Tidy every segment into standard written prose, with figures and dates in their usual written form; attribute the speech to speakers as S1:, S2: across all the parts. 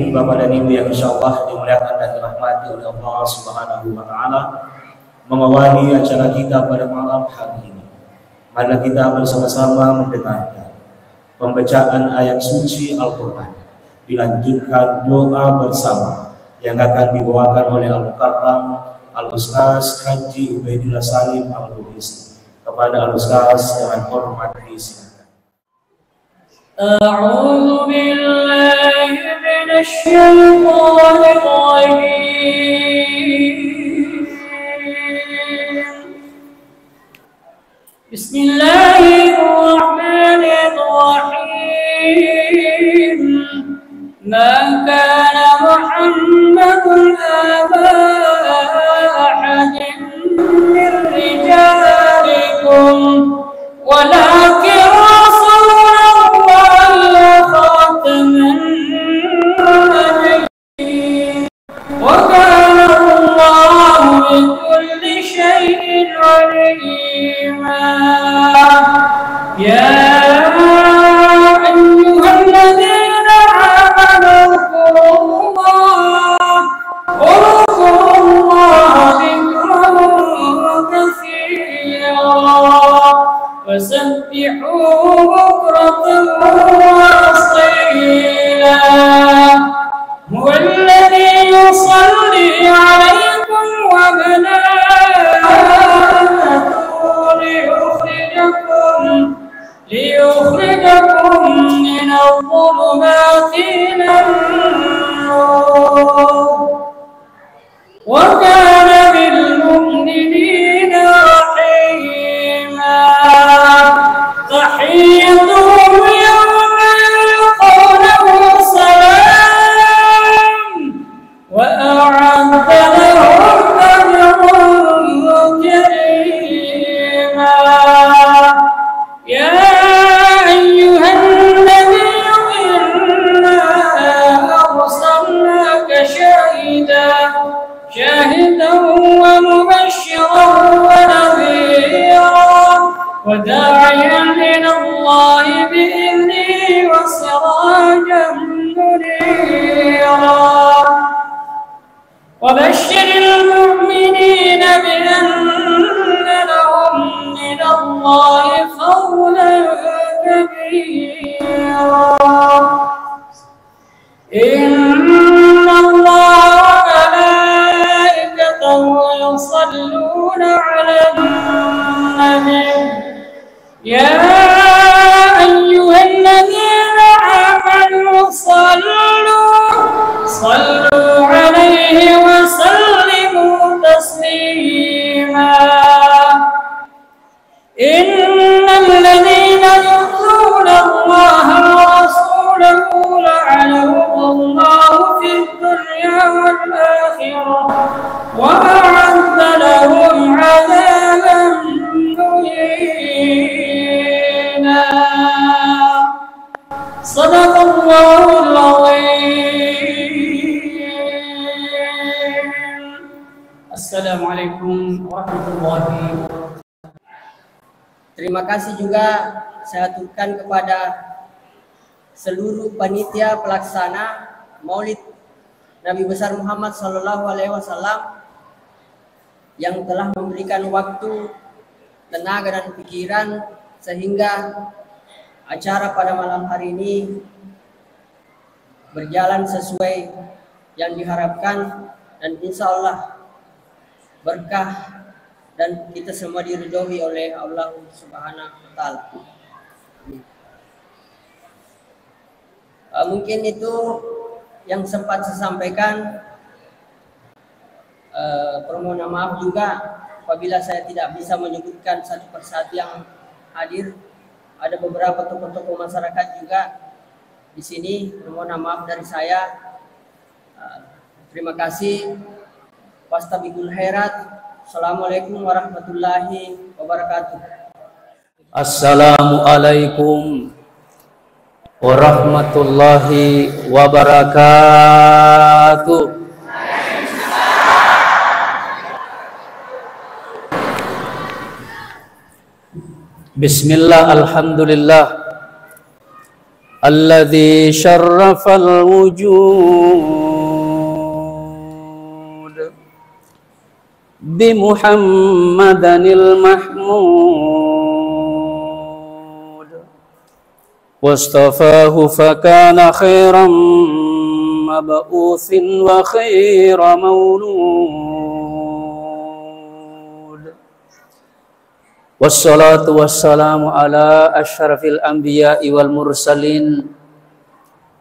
S1: hadirin Bapak dan Ibu yang insyaallah dimuliakan dan dirahmati oleh Allah Subhanahu wa taala, mengawali acara kita pada malam hari ini. Mari kita bersama-sama mendengarkan pembacaan ayat suci Al-Qur'an, dilanjutkan doa bersama yang akan dibawakan oleh Al-Mukarram Al-Ustaz Haji Ubaidillah Salim Al-Lubis. Kepada Al-Ustaz dengan hormat disilakan.
S2: أعوذ بالله من الشيطان الرجيم بسم الله الرحمن الرحيم ما كان محمد أبا أحد من رجالكم ولكن وكان الله بكل شيء عليما يا أيها الذين آمنوا اذكروا الله ذكرا كثيرا وسبحوه بكرة وأصيلا هو الذي يصلي عليكم وملائكته ليخرجكم من الظلمات إلى النور وكان بالمؤمنين رحيما تحيتهم يوم يلقونه سلام وأعد لهم أجرا كريما يا أيها النبي إنا أرسلناك شاهدا ومبشرا ونذيرا وداعيا إلى الله بإذنه وسراجا منيرا وبشر المؤمنين بأن لهم من الله فضلا كبيرا إن الله وملائكته يصلون على النبي يا أيها الذين آمنوا صلوا عليه وسلموا تسليما إن الذين يؤذون الله ورسوله لعنهم الله في الدنيا والآخرة وأعد لهم عذابا مهينا صدق الله العظيم. Assalamualaikum warahmatullahi wabarakatuh.
S3: Terima kasih juga saya aturkan kepada seluruh panitia pelaksana Maulid Nabi besar Muhammad SAW yang telah memberikan waktu, tenaga dan pikiran sehingga acara pada malam hari ini berjalan sesuai yang diharapkan dan insya Allah berkah dan kita semua diridhoi oleh Allah Subhanahu wa taala. Mungkin itu yang sempat saya sampaikan. Permohonan maaf juga apabila saya tidak bisa menyebutkan satu persatu yang hadir. Ada beberapa tokoh-tokoh masyarakat juga di sini. Permohonan maaf dari saya. Terima kasih. Wastabiqul khairat. Assalamualaikum warahmatullahi wabarakatuh.
S4: Assalamualaikum warahmatullahi wabarakatuh. Bismillah, alhamdulillah, الذي شرف الوجود بمحمد المحمود واصطفاه فكان خيرا مبعوث وخير مولود والصلاة والسلام على أشرف الأنبياء والمرسلين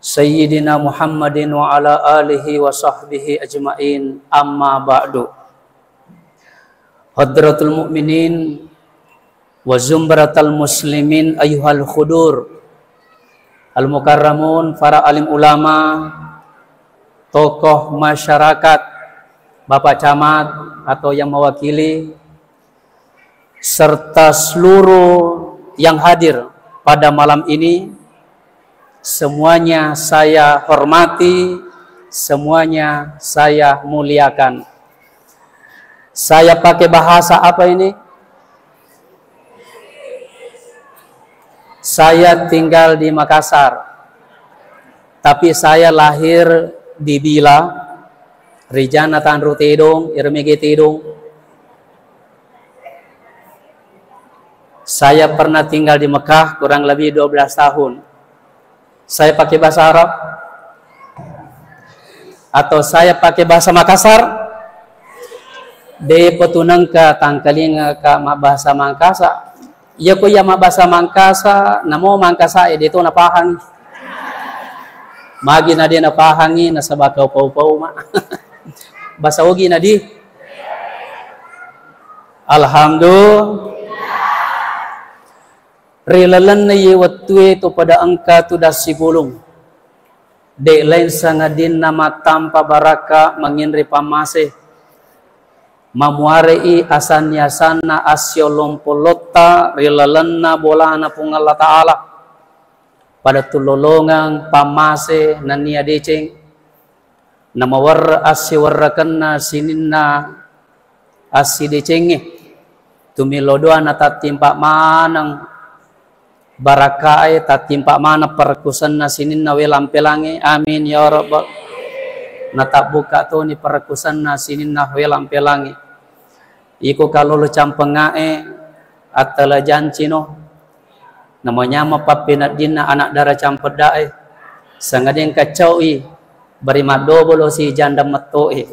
S4: سيدنا محمد وعلى آله وصحبه أجمعين أما بعد Hadratul mu'minin wa zumratal muslimin ayyuhal khudur al-mukarramun, para alim ulama, tokoh masyarakat, Bapak Camat atau yang mewakili, serta seluruh yang hadir pada malam ini, semuanya saya hormati, semuanya saya muliakan. Saya pakai bahasa apa ini? Saya tinggal di Makassar, tapi saya lahir di Bila, Rijana Tanru Tidung, Irmigi Tidung. Saya pernah tinggal di Mekah kurang lebih 12 tahun. Saya pakai bahasa Arab atau saya pakai bahasa Makassar? De petunang ka tangkalinga ka mabasa Mangkasa. Ya ko ya mabasa Mangkasa, namo Mangkasa dito napahang. Magi na di napahangi na sabakaw pau-pau ma. Basa ugi na di. Alhamdulillah. Rilalan na yiwatwe to pada angka tu dasipulong. De lain sangadin na matampa baraka manginri pamase. Mamuarei asannya sana asyolompolota rilalanna bolana pung Allah Ta'ala pada tulolongang pamase nania deceng namawar asyiwarrakanna sininna asyi decenge tumilodoan tatimpak manang barakae tatimpak mana perkusanna sininna welampelange amin ya rabbal natak buka to ni perkusanna sininna welampelange. Iko kalau lu campengae atala jancino namanya mapapinat dina anak dara campedae sangadeng kacaui bari madobolo si janda metoi.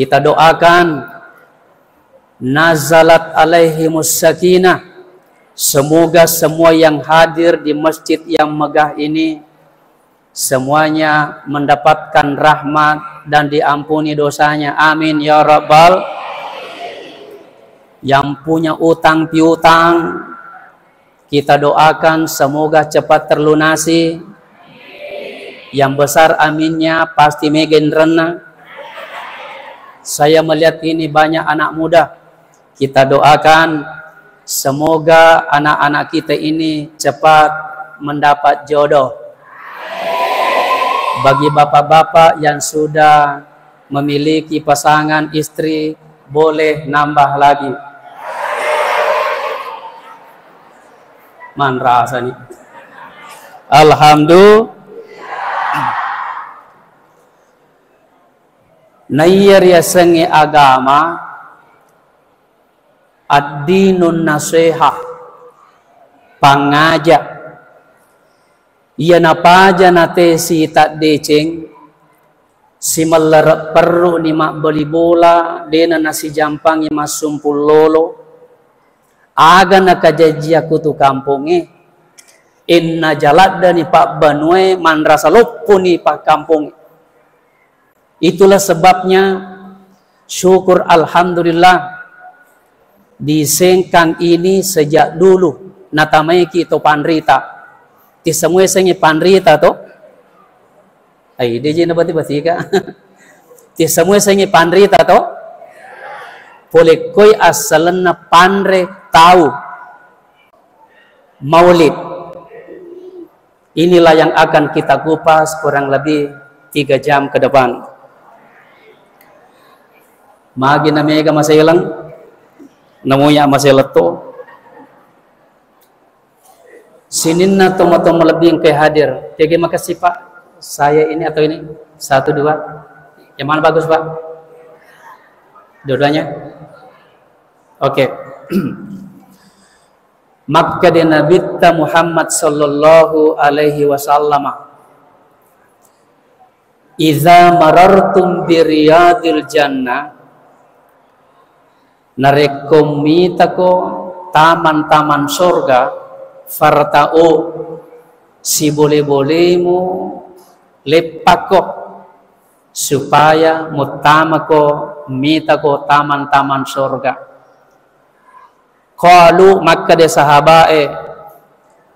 S4: Kita doakan nazalat alaihimus sakinah, semoga semua yang hadir di masjid yang megah ini semuanya mendapatkan rahmat dan diampuni dosanya. Amin ya rabbal. Yang punya utang piutang kita doakan semoga cepat terlunasi. Yang besar aminnya pasti megen rena. Saya melihat ini banyak anak muda. Kita doakan semoga anak-anak kita ini cepat mendapat jodoh. Bagi bapak-bapak yang sudah memiliki pasangan istri, boleh nambah lagi. Man rasanya. Alhamdulillah. Nayar ya sengi agama ad-dinun nasihah, pangajak. Ia napaja nate si tak deceng si melerap perlu ni mak beli bola dena nasi jampang yang masumpul lolo aga nakajaji aku tu kampungi inna jalada ni pak banue man rasa lopo ni pak kampungi. Itulah sebabnya syukur alhamdulillah di sengkang ini sejak dulu natamai kita panrita ti semua sengi panrita to ai deje na bati ka ti semua sengi panrita to boleh koi asalan na panre tahu maulid. Inilah yang akan kita kupas kurang lebih 3 jam ke depan. Magi na mega masailang namuya masailato Sininna tomo-tomo lebih yang hadir. Oke, makasih Pak. Saya ini atau ini? 1, 2. Yang mana bagus Pak? Dua-duanya? Oke. Maka dia Nabi Muhammad sallallahu alaihi wasallam. Iza marartum bi riyadil jannah, narekomitako taman-taman surga, farta'u si boleh-bolehmu lepako supaya mutamako mitako taman-taman surga. Qalu maka de sahabae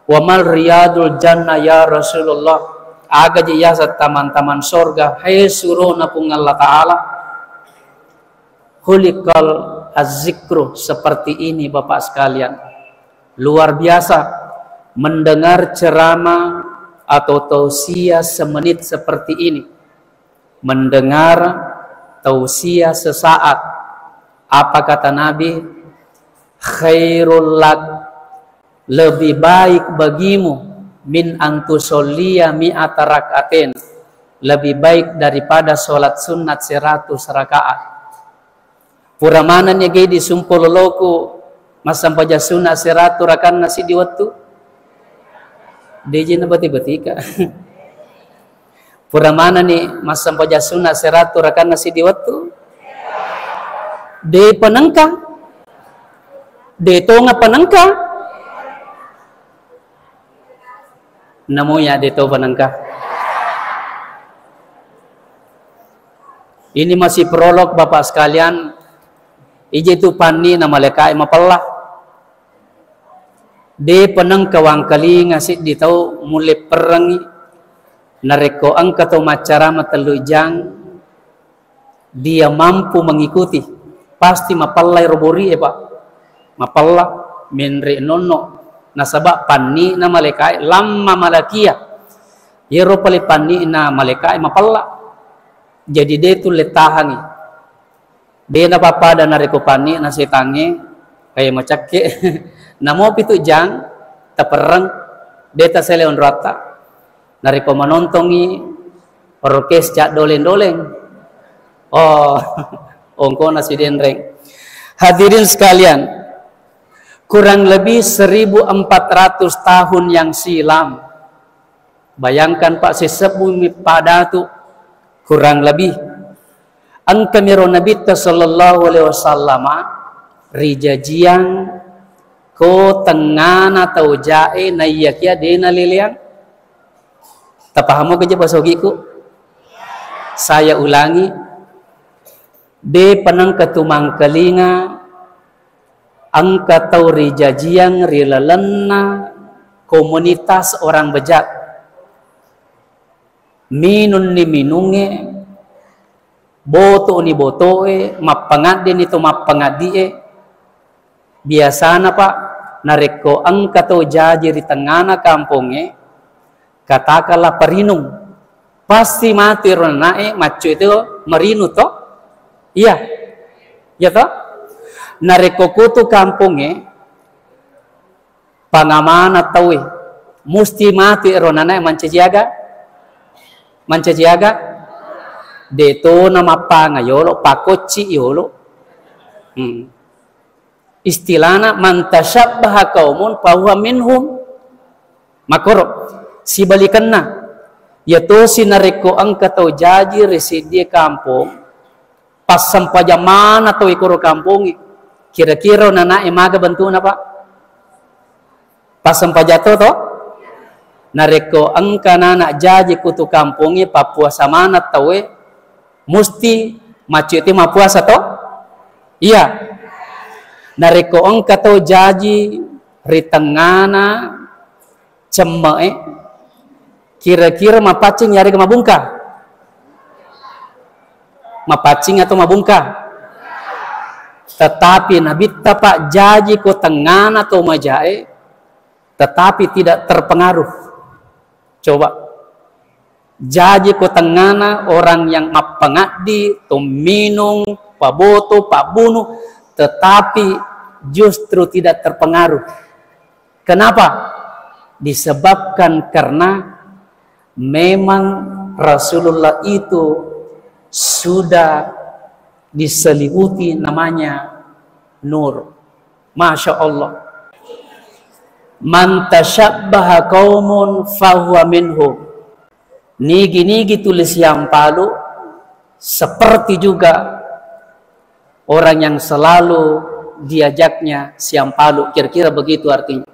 S4: wa mal riyadul jannah ya Rasulullah, aga jiyasa taman-taman surga. Hai suruh napung Allah Ta'ala, hulikal az-zikru, seperti ini Bapak sekalian. Luar biasa mendengar ceramah atau tausiah semenit seperti ini. Mendengar tausiah sesaat. Apa kata Nabi? Khairul lak, lebih baik bagimu, min antusolliya mi'ata rak'atin, lebih baik daripada sholat sunat 100 rakaat. Puramanan ya gay di sumpololoku masam paja sunat 100 rakaat nasi di waktu DJ na bati-bati ka. Puramanan ni masam paja sunat 100 rakaat nasi di waktu de penengkang de tonga penengkang namunya dito panangka. Ini masih prolog Bapak sekalian. Ije tu pani na malakai mapallah. De penang kawang kali ngasih ditau mulai perangi nareko ang kato macara matalujang dia mampu mengikuti pasti mapallai robori Pak. Mapallah minri nonno nasaba panni na malakai lamma malakia yero pali panni na malakai mapalla. Jadi dia tu letahangi dia na papada na reko panni na setange kaya macakke namo pitu jang taperang deta seleon rata na reko manontongi orkestra doleng-doleng. Oh ongko na si denreng. Hadirin sekalian, kurang lebih 1400 tahun yang silam. Bayangkan Pak, sesebumi pada tu kurang lebih. Ang kamiro Nabi sallallahu alaihi wasallam rijajiang ko tengana tau jae na iyakia dena liliang. Tapahamo keje basogiku. Saya ulangi. De penang ketumang kelinga angka tau rijajiang rilalena komunitas orang bejat minun ni minunge boto ni botoe mapangadi nito mapangadi biasana Pak nareko angka tau jaji di tengana kamponge katakanlah perinung pasti mati ronae macu itu merinu to iya ya toh nareko kutu kampunge pangamana tawi musti mati ronana mancajaga deto nama panga yolo pakoci yolo istilahna man tashabbaha qaumun fa huwa minhum makoro sibalikanna yato sinareko ang katau jaji residi kampung pas sampajamana tawi kuro kampungi kira-kira nana emaga bantu na Pak pas sampajato to nareko angka nana jaji kutu kampungi Papua samana tawe musti macuti mapuasa to iya nareko angka to jaji ritengana cemme kira-kira mapacing yari ke mabungka mapacing atau mabungka. Tetapi Nabi tapak jaji ko tengan atau majae tetapi tidak terpengaruh. Coba jaji ko tengana orang yang mapangadi tuminung paboto pabunu tetapi justru tidak terpengaruh. Kenapa? disebabkan karena memang Rasulullah itu sudah diselimuti namanya nur. Masya Allah. Man tashabbaha qaumun fahuwa minhum. Nigi-nigi tulis yang palu seperti juga orang yang selalu diajaknya siang palu. Kira-kira begitu artinya.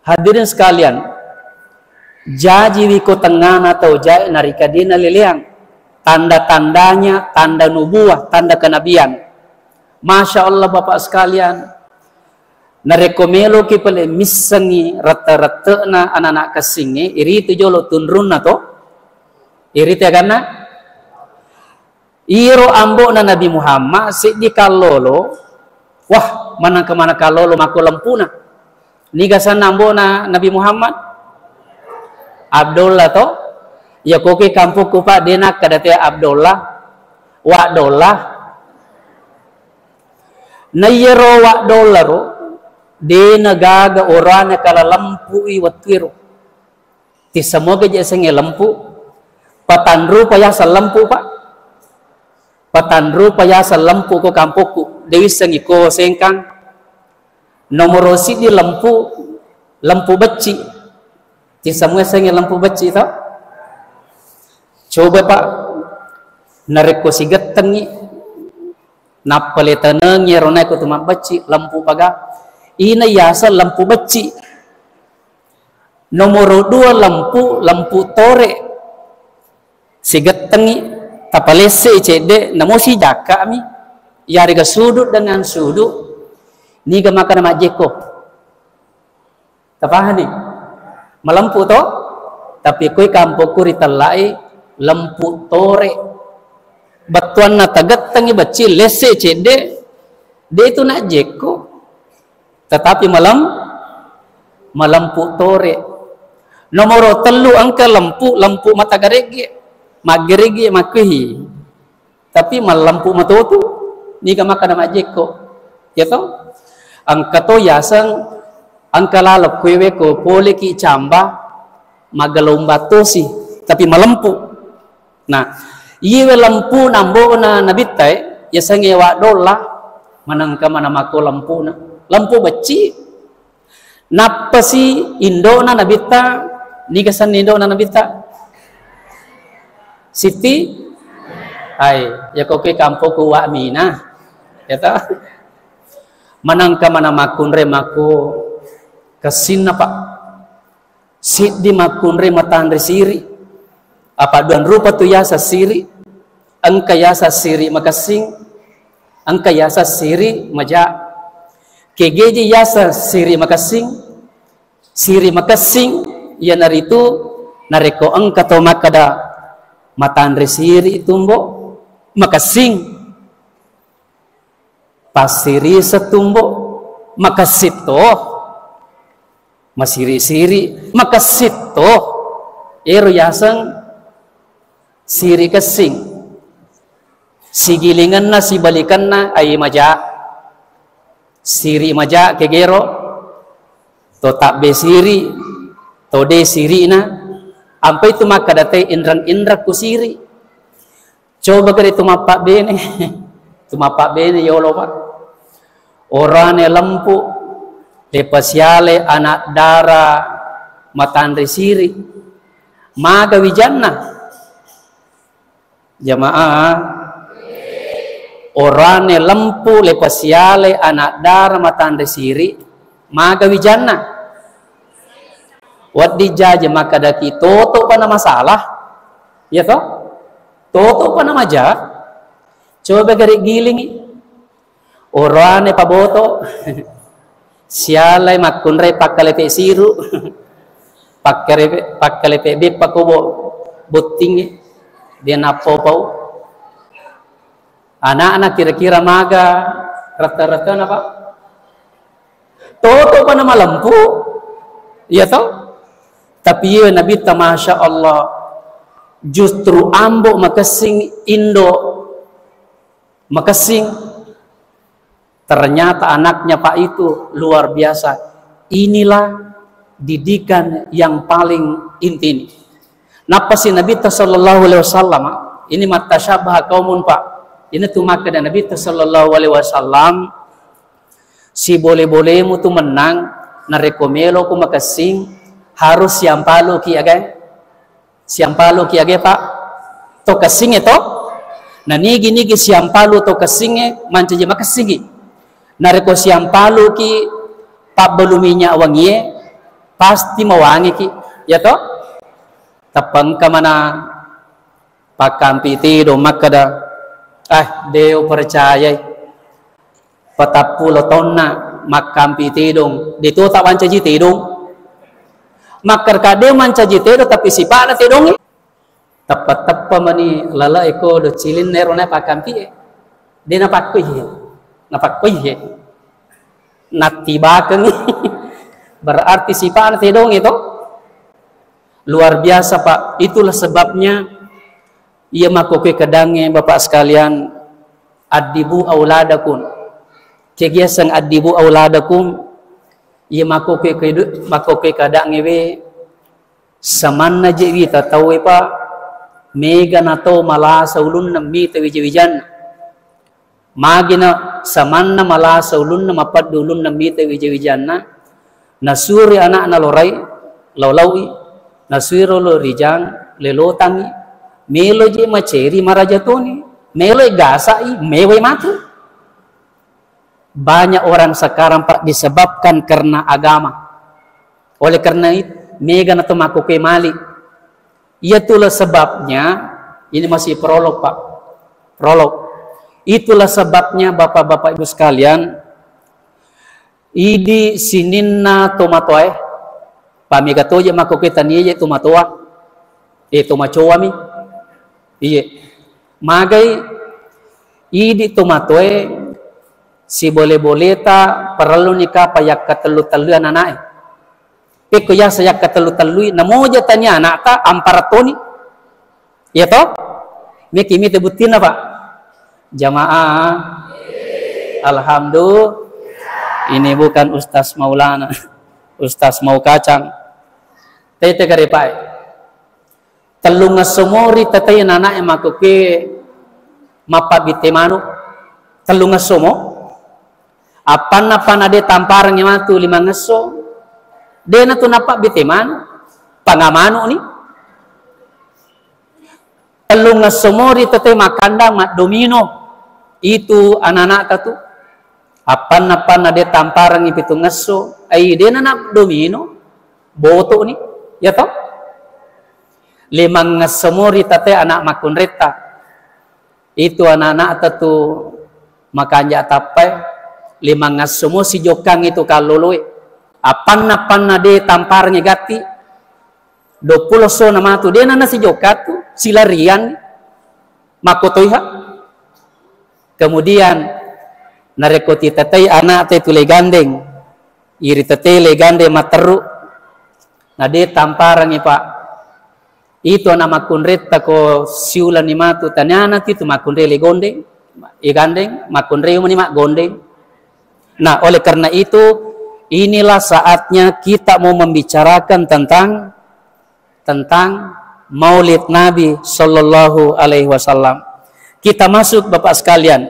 S4: Hadirin sekalian, jaji wiko tengan atau jai narikadina liliang, tanda-tandanya, tanda nubuah, tanda kenabian. Masya Allah Bapak sekalian, narekomelo ki pale misangi rata-rata na anak-anak kesingi, iri itu jolo tunrun na to, iri te karena iro ambo na Nabi Muhammad si di kalolo, wah mana kemana kalolo mako lempuna. Nigasan ambo na Nabi Muhammad Abdullah to, ya koke kampung kupa denak kadate Abdullah wa Abdullah nayero wa dollaro de nagaga orana kala lampu I watwiro ti samoga je senge lampu patanru paya sa lampu pa patanru paya sa lampu ko kampuku dewi sengi ko sengkang nomor si di lampu beci ti samoga senge lampu beci to coba Pak nareko sigat tengi napale tanang yerona ko tuma beci lampu paga ina yasa lampu beci nomor 2 lampu tore sigat tengi tapalese cede namo si jaka mi yari ga sudut dengan sudut ni ga makan majeko tapahani malampu to tapi koi kampo kuri talai lampu tore batuan na tagat tangi beci lese cede de itu nak jeko tetapi malampu tore nomor 3 angka lampu mata garege magerege makihi tapi malampu matotu ni ka makana majeko ya to angka to yasang angka lalap kwewe ko pole ki camba magalomba tosi tapi malampu. Nah iwe lampu nambo na nabitai yasang ewa dola manangka mana mako lampu na lampu beci napa si indo na nabita ni kasan indo na nabita Siti ay ya koke kampo ko wa mina yata manangka mana makunre mako kasin na pa sidi makunre matanre siri apa duan rupa tu yasa siri angka yasa siri makasing angka yasa siri maja kegeji yasa siri makasing ya naritu nareko angka to makada matanre siri tumbo makasing pasiri setumbo makasito masiri-siri makasito ero yasang siri kasing sigilingan na sibalikan na ay maja siri maja kegero to takbe siri to de siri na ampai tu makadate indra kusiri coba kare tumapak bene yolo Pak orane lampu lepasiale anak dara matandre siri maga wijanna jamaah orane lampu lepasiale anak dara matandre siri maga wijanna wadi jaja maka daki toto pana masalah ya toh toto pana maja coba gari giling orane paboto sialai makunre pakalepe siru pakalepe be pakobo botingi dia napopau anak-anak kira-kira maga rata-rata apa toto pana malampu ya toh tapi ya Nabi Masya Allah justru ambo makasing Indo makasing ternyata anaknya Pak itu luar biasa inilah didikan yang paling inti ini. Napa si Nabi sallallahu alaihi wasallam ini mata syabah kaumun Pak. Ini tu maka dan Nabi sallallahu alaihi wasallam si boleh-bolehmu tu menang na rekomelo ko makasing harus siampalo ki agay. Siampalo ki agay Pak. To kasing ito. Na nigi siampalo to kasing mancaje makasingi. Na reko siampalo ki pabaluminya awangye pasti mawangi ki. Ya to? Tapang ka mana pakampi do makada Deo percaya 40 tahun na makampi tidong dito tak mancaji tidong makar kade mancaji tidong tapi sipa na tidong tepat mani lala eko do cilin nero na pakampi de na pakoi he natibakeng berarti sipa na tidong itu luar biasa Pak. Itulah sebabnya ia makoke kadange Bapak sekalian adibu auladakum kegiatan adibu auladakum ia makoke kadange we samanna je wi tatawe Pak mega nato malasa ulun nammi tawijan magina samanna malasa ulun mapat dulun nammi tawijan nasuri anak na lorai laulawi naswiro lo rijang lelotangi melo je maceri marajatoni melo gasai mewe matu. Banyak orang sekarang Pak disebabkan karena agama. Oleh karena itu mega na tumakuke mali. Itulah sebabnya ini masih prolog Pak. Prolog. Itulah sebabnya Bapak-bapak Ibu sekalian idi sininna tomatoe pamiga toje makoke taniye tomatoa tomacoa mi iye magai idi tomatoe si boleh-boleta perlu nikah payak katelu-telu ananae peko ya saya katelu-telu namoja tanya anak ta amparatoni ya toh miki tebutin Pak jamaah alhamdulillah ini bukan Ustaz Maulana Ustaz mau kacang tete kare Pak telung ngasomori tete anak makoke mapabite manu telung ngasomo apa de tamparang matu 5 ngaso de na tu napa biteman pangamanu ni telung ngasomori tete makandang mat domino itu anak-anak tatu apa de tamparang ipitu ngaso ay de na domino boto ni ya toh 5 ngasomori tete anak makunreta itu anak-anak tatu makanya tapai 5 ngasomo si jokang itu kaloloy apa de tamparnya gati 20 so nama tu dia nana si jokat tu silarian makotoiha kemudian narekoti tetei anak te tu legandeng iri tetei legande materu nade tamparang Pak itu nama kunreta ko siulan ni matu tanyana tu makunre legondeng igandeng makunre mani mak gondeng. Nah oleh karena itu inilah saatnya kita mau membicarakan tentang Maulid Nabi Sallallahu Alaihi Wasallam. Kita masuk Bapak sekalian.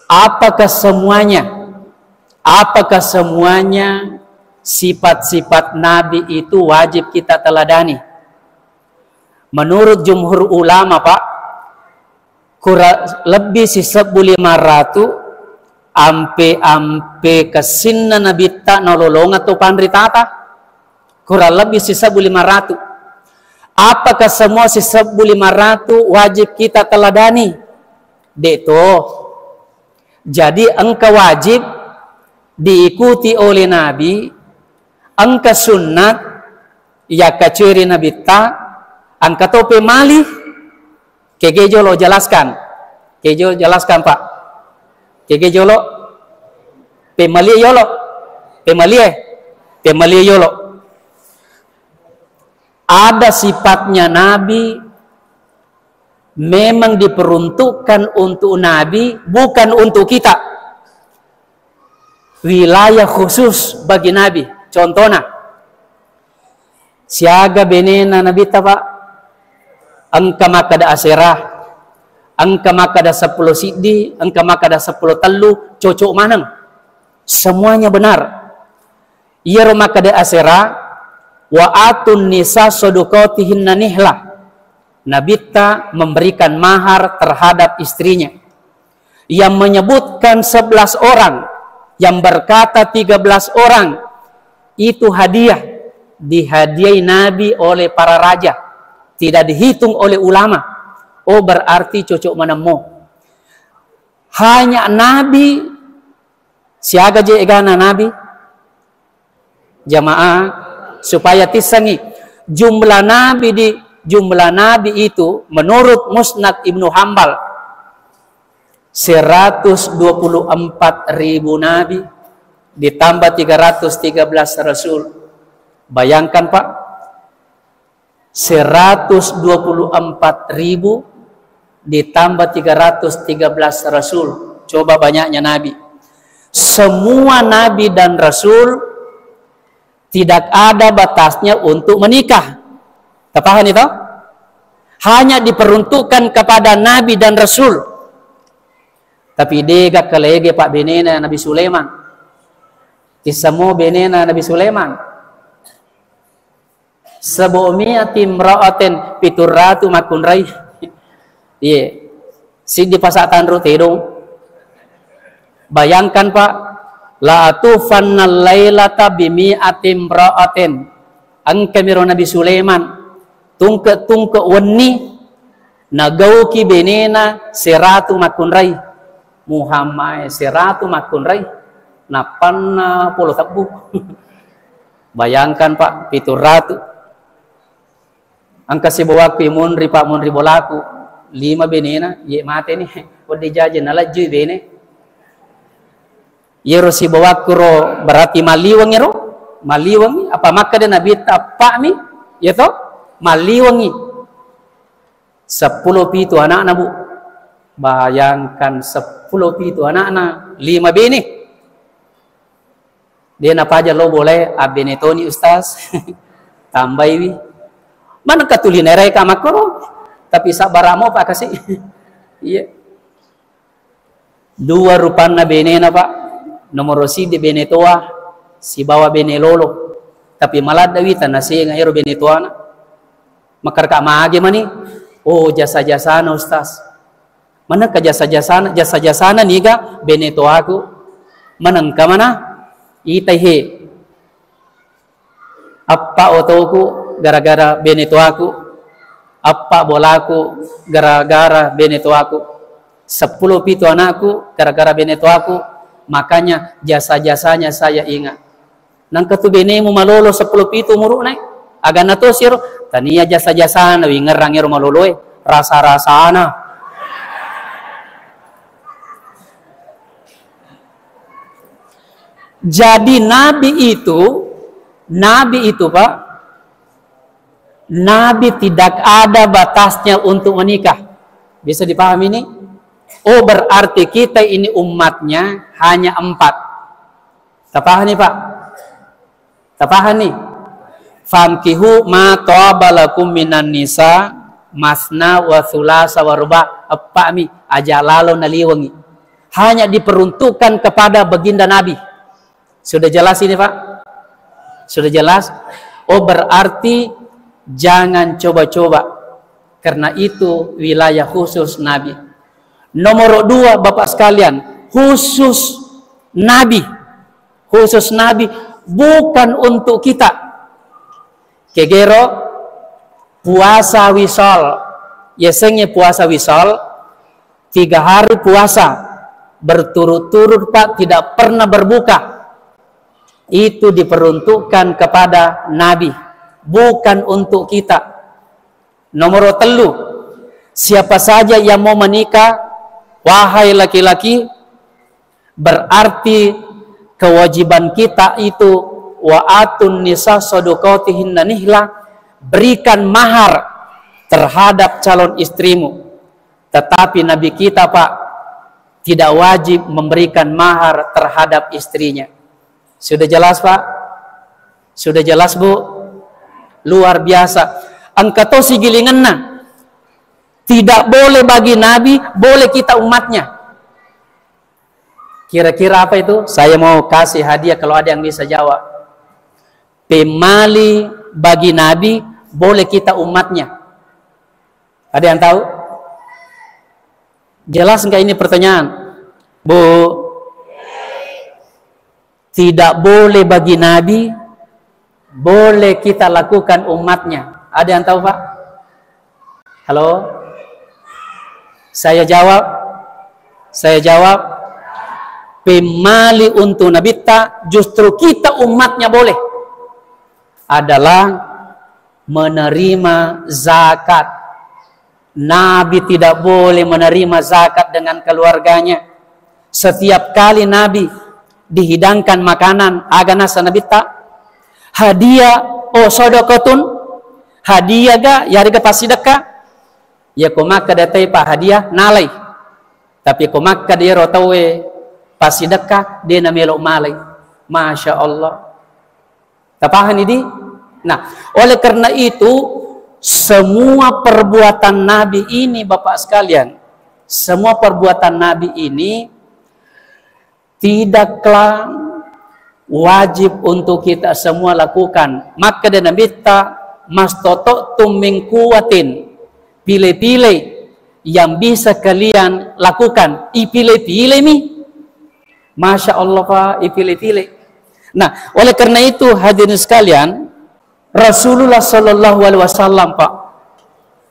S4: Apakah semuanya sifat-sifat Nabi itu wajib kita teladani? Menurut jumhur ulama Pak, kurang lebih si 1.500 ampe kesinna Nabi tak nolong atau pandritata kurang lebih si 1.500. Apakah semua si 1.500 wajib kita teladani? Deto. Jadi engkau wajib diikuti oleh Nabi, engkau sunnat ya kaciri Nabi tak, engkau tope malih. Kegejolo jelaskan. Kejo jelaskan Pak. Kegejolo pemalie yolo. Pemalie yolo. Ada sifatnya Nabi memang diperuntukkan untuk Nabi, bukan untuk kita. Wilayah khusus bagi Nabi. Contohnya, siaga benena nabita pak, angka makada aserah, angka makada 10 siddi, angka makada 10 telu, cocok manang. Semuanya benar. Iya makada aserah, wa atun nisa sodukotihinna nihlah. Nabita memberikan mahar terhadap istrinya. Yang menyebutkan 11 orang, yang berkata 13 orang, itu hadiah. Dihadiahi Nabi oleh para raja. Tidak dihitung oleh ulama. Oh berarti cocok menemu. Hanya Nabi, siaga je egana Nabi, jamaah, supaya tisangi jumlah nabi itu menurut Musnad Ibnu Hambal 124.000 nabi ditambah 313 rasul. Bayangkan Pak, 124.000 ditambah 313 rasul. Coba banyaknya nabi. Semua nabi dan rasul tidak ada batasnya untuk menikah. Paham itu? Hanya diperuntukkan kepada Nabi dan Rasul. Tapi dega kelege Pak benena Nabi Sulaiman. Tisamo benena Nabi Sulaiman. Sabu'mi'ati imra'atin piturratu makunrai. Iya. Sidi pasatan rutedong. Bayangkan Pak, la atufannal lailata bimi'ati imra'atin. Angka miro Nabi Sulaiman tungke wani nagauki benena 100 makunrai. Muhammad 100 makunrai 80 tebu. Bayangkan Pak, 700. Angka sibawaku munri Pak munri bolaku 5 benena ye mate ni wadi jajan nalaju bene. Yero sibawaku ro berarti maliwangi ro. Maliwangi apa maka dia Nabi apa mi? Ya toh? Maliwangi 10 pitu anak-anak bu. Bayangkan 10 pitu anak-anak 5 bini. Dia apa aja lo boleh abenetoni ustaz. Tambah ini. Mana katuli nerai kamakoro. Tapi sabaramo pak kasih. Iya. 2 rupana benena pak. Nomor si di benetoa. Si bawa benelolo. Tapi malah dawitan nasi ngairo benetoana. Makar kak mage mani, oh jasa-jasana ustaz. Mana ke jasa-jasana niga beneto aku. Manang ka mana? Itahe. Apa otoku gara-gara beneto aku. Apa bolaku gara-gara beneto aku. 10 pitu anakku gara-gara beneto aku. Makanya jasa-jasanya saya ingat. Nang ketu benemu malolo 10 pitu muru naik. Agak nato siro tania jasa-jasa na wingerang iro maloloy rasa-rasana. Jadi nabi itu Pak, nabi tidak ada batasnya untuk menikah. Bisa dipahami ini? Oh berarti kita ini umatnya hanya 4. Tapahani Pak? Tapahani? Famkihu ma ta'abalakum minan nisa masna wa thulasa wa ruba. Apa mi ajalalo naliwangi. Hanya diperuntukkan kepada baginda Nabi. Sudah jelas ini Pak? Sudah jelas? Oh berarti jangan coba-coba. Karena itu wilayah khusus Nabi. Nomor 2 Bapak sekalian, khusus Nabi. Khusus Nabi bukan untuk kita. Kegero puasa wisol. Yesengnya puasa wisol 3 hari puasa berturut-turut Pak, tidak pernah berbuka. Itu diperuntukkan kepada Nabi, bukan untuk kita. Nomor 3, siapa saja yang mau menikah, wahai laki-laki, berarti kewajiban kita itu wa atun nisa sodukotihinna nihla, berikan mahar terhadap calon istrimu. Tetapi Nabi kita Pak tidak wajib memberikan mahar terhadap istrinya. Sudah jelas Pak? Sudah jelas Bu? Luar biasa. Angkato sigilinganna. Tidak boleh bagi Nabi, boleh kita umatnya. Kira-kira apa itu? Saya mau kasih hadiah kalau ada yang bisa jawab. Pemali bagi Nabi, boleh kita umatnya. Ada yang tahu? Jelas enggak ini pertanyaan? Bu, tidak boleh bagi Nabi, boleh kita lakukan umatnya. Ada yang tahu Pak? Halo? Saya jawab. Pemali untuk Nabi tak, justru kita umatnya boleh. Adalah menerima zakat. Nabi tidak boleh menerima zakat dengan keluarganya. Setiap kali Nabi dihidangkan makanan, agana Nabi tak hadiah sodokotun, hadiah ga yari ke pasideka ya komak datai pa hadiah nalai, tapi komak dia rotawe pasideka dia namelok malai. Masya Allah. Tapahan ini. Nah, oleh karena itu semua perbuatan Nabi ini Bapak sekalian, semua perbuatan Nabi ini tidaklah wajib untuk kita semua lakukan. Maka dan Nabi mastoto tuming kuatin, pilih-pilih yang bisa kalian lakukan, ipilih-pilih nih. Masya Allah Pak, ipilih-pilih. Nah, oleh karena itu hadirin sekalian, Rasulullah Shallallahu Alaihi Wasallam Pak,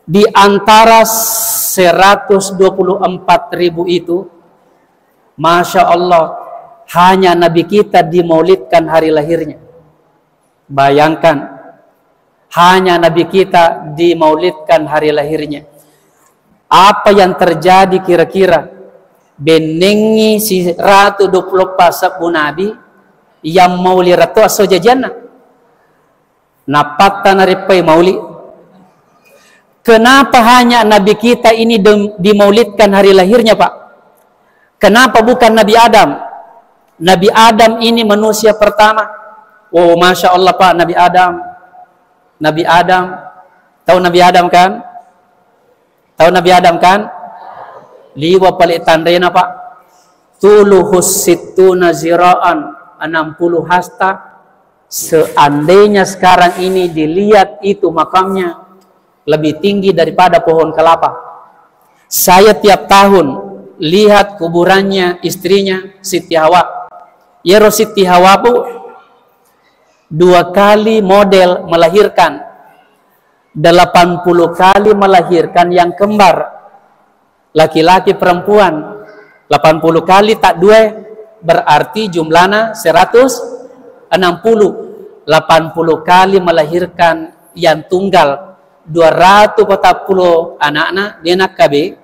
S4: di antara 124.000 itu, Masya Allah, hanya Nabi kita dimaulidkan hari lahirnya. Bayangkan, hanya Nabi kita dimaulidkan hari lahirnya. Apa yang terjadi kira-kira? Benengi si ratu 20 sabu Nabi yang mauli ratu aso jajana. Napata naripai mauli. Kenapa hanya Nabi kita ini dimaulidkan hari lahirnya Pak? Kenapa bukan Nabi Adam? Nabi Adam ini manusia pertama. Oh Masya Allah Pak, Nabi Adam. Nabi Adam. Tahu Nabi Adam kan? Tahu Nabi Adam kan? Liwa palit tandena Pak. Tuluhus situna ziraan, 60 hasta. Seandainya sekarang ini dilihat itu makamnya lebih tinggi daripada pohon kelapa. Saya tiap tahun lihat kuburannya istrinya Siti Hawa. Yero Siti Hawa Bu 2 kali model melahirkan, 80 kali melahirkan yang kembar, laki-laki perempuan. 80 kali tak 2 berarti jumlahnya 160. 80 kali melahirkan yang tunggal, 240 anak-anak dia nak KB.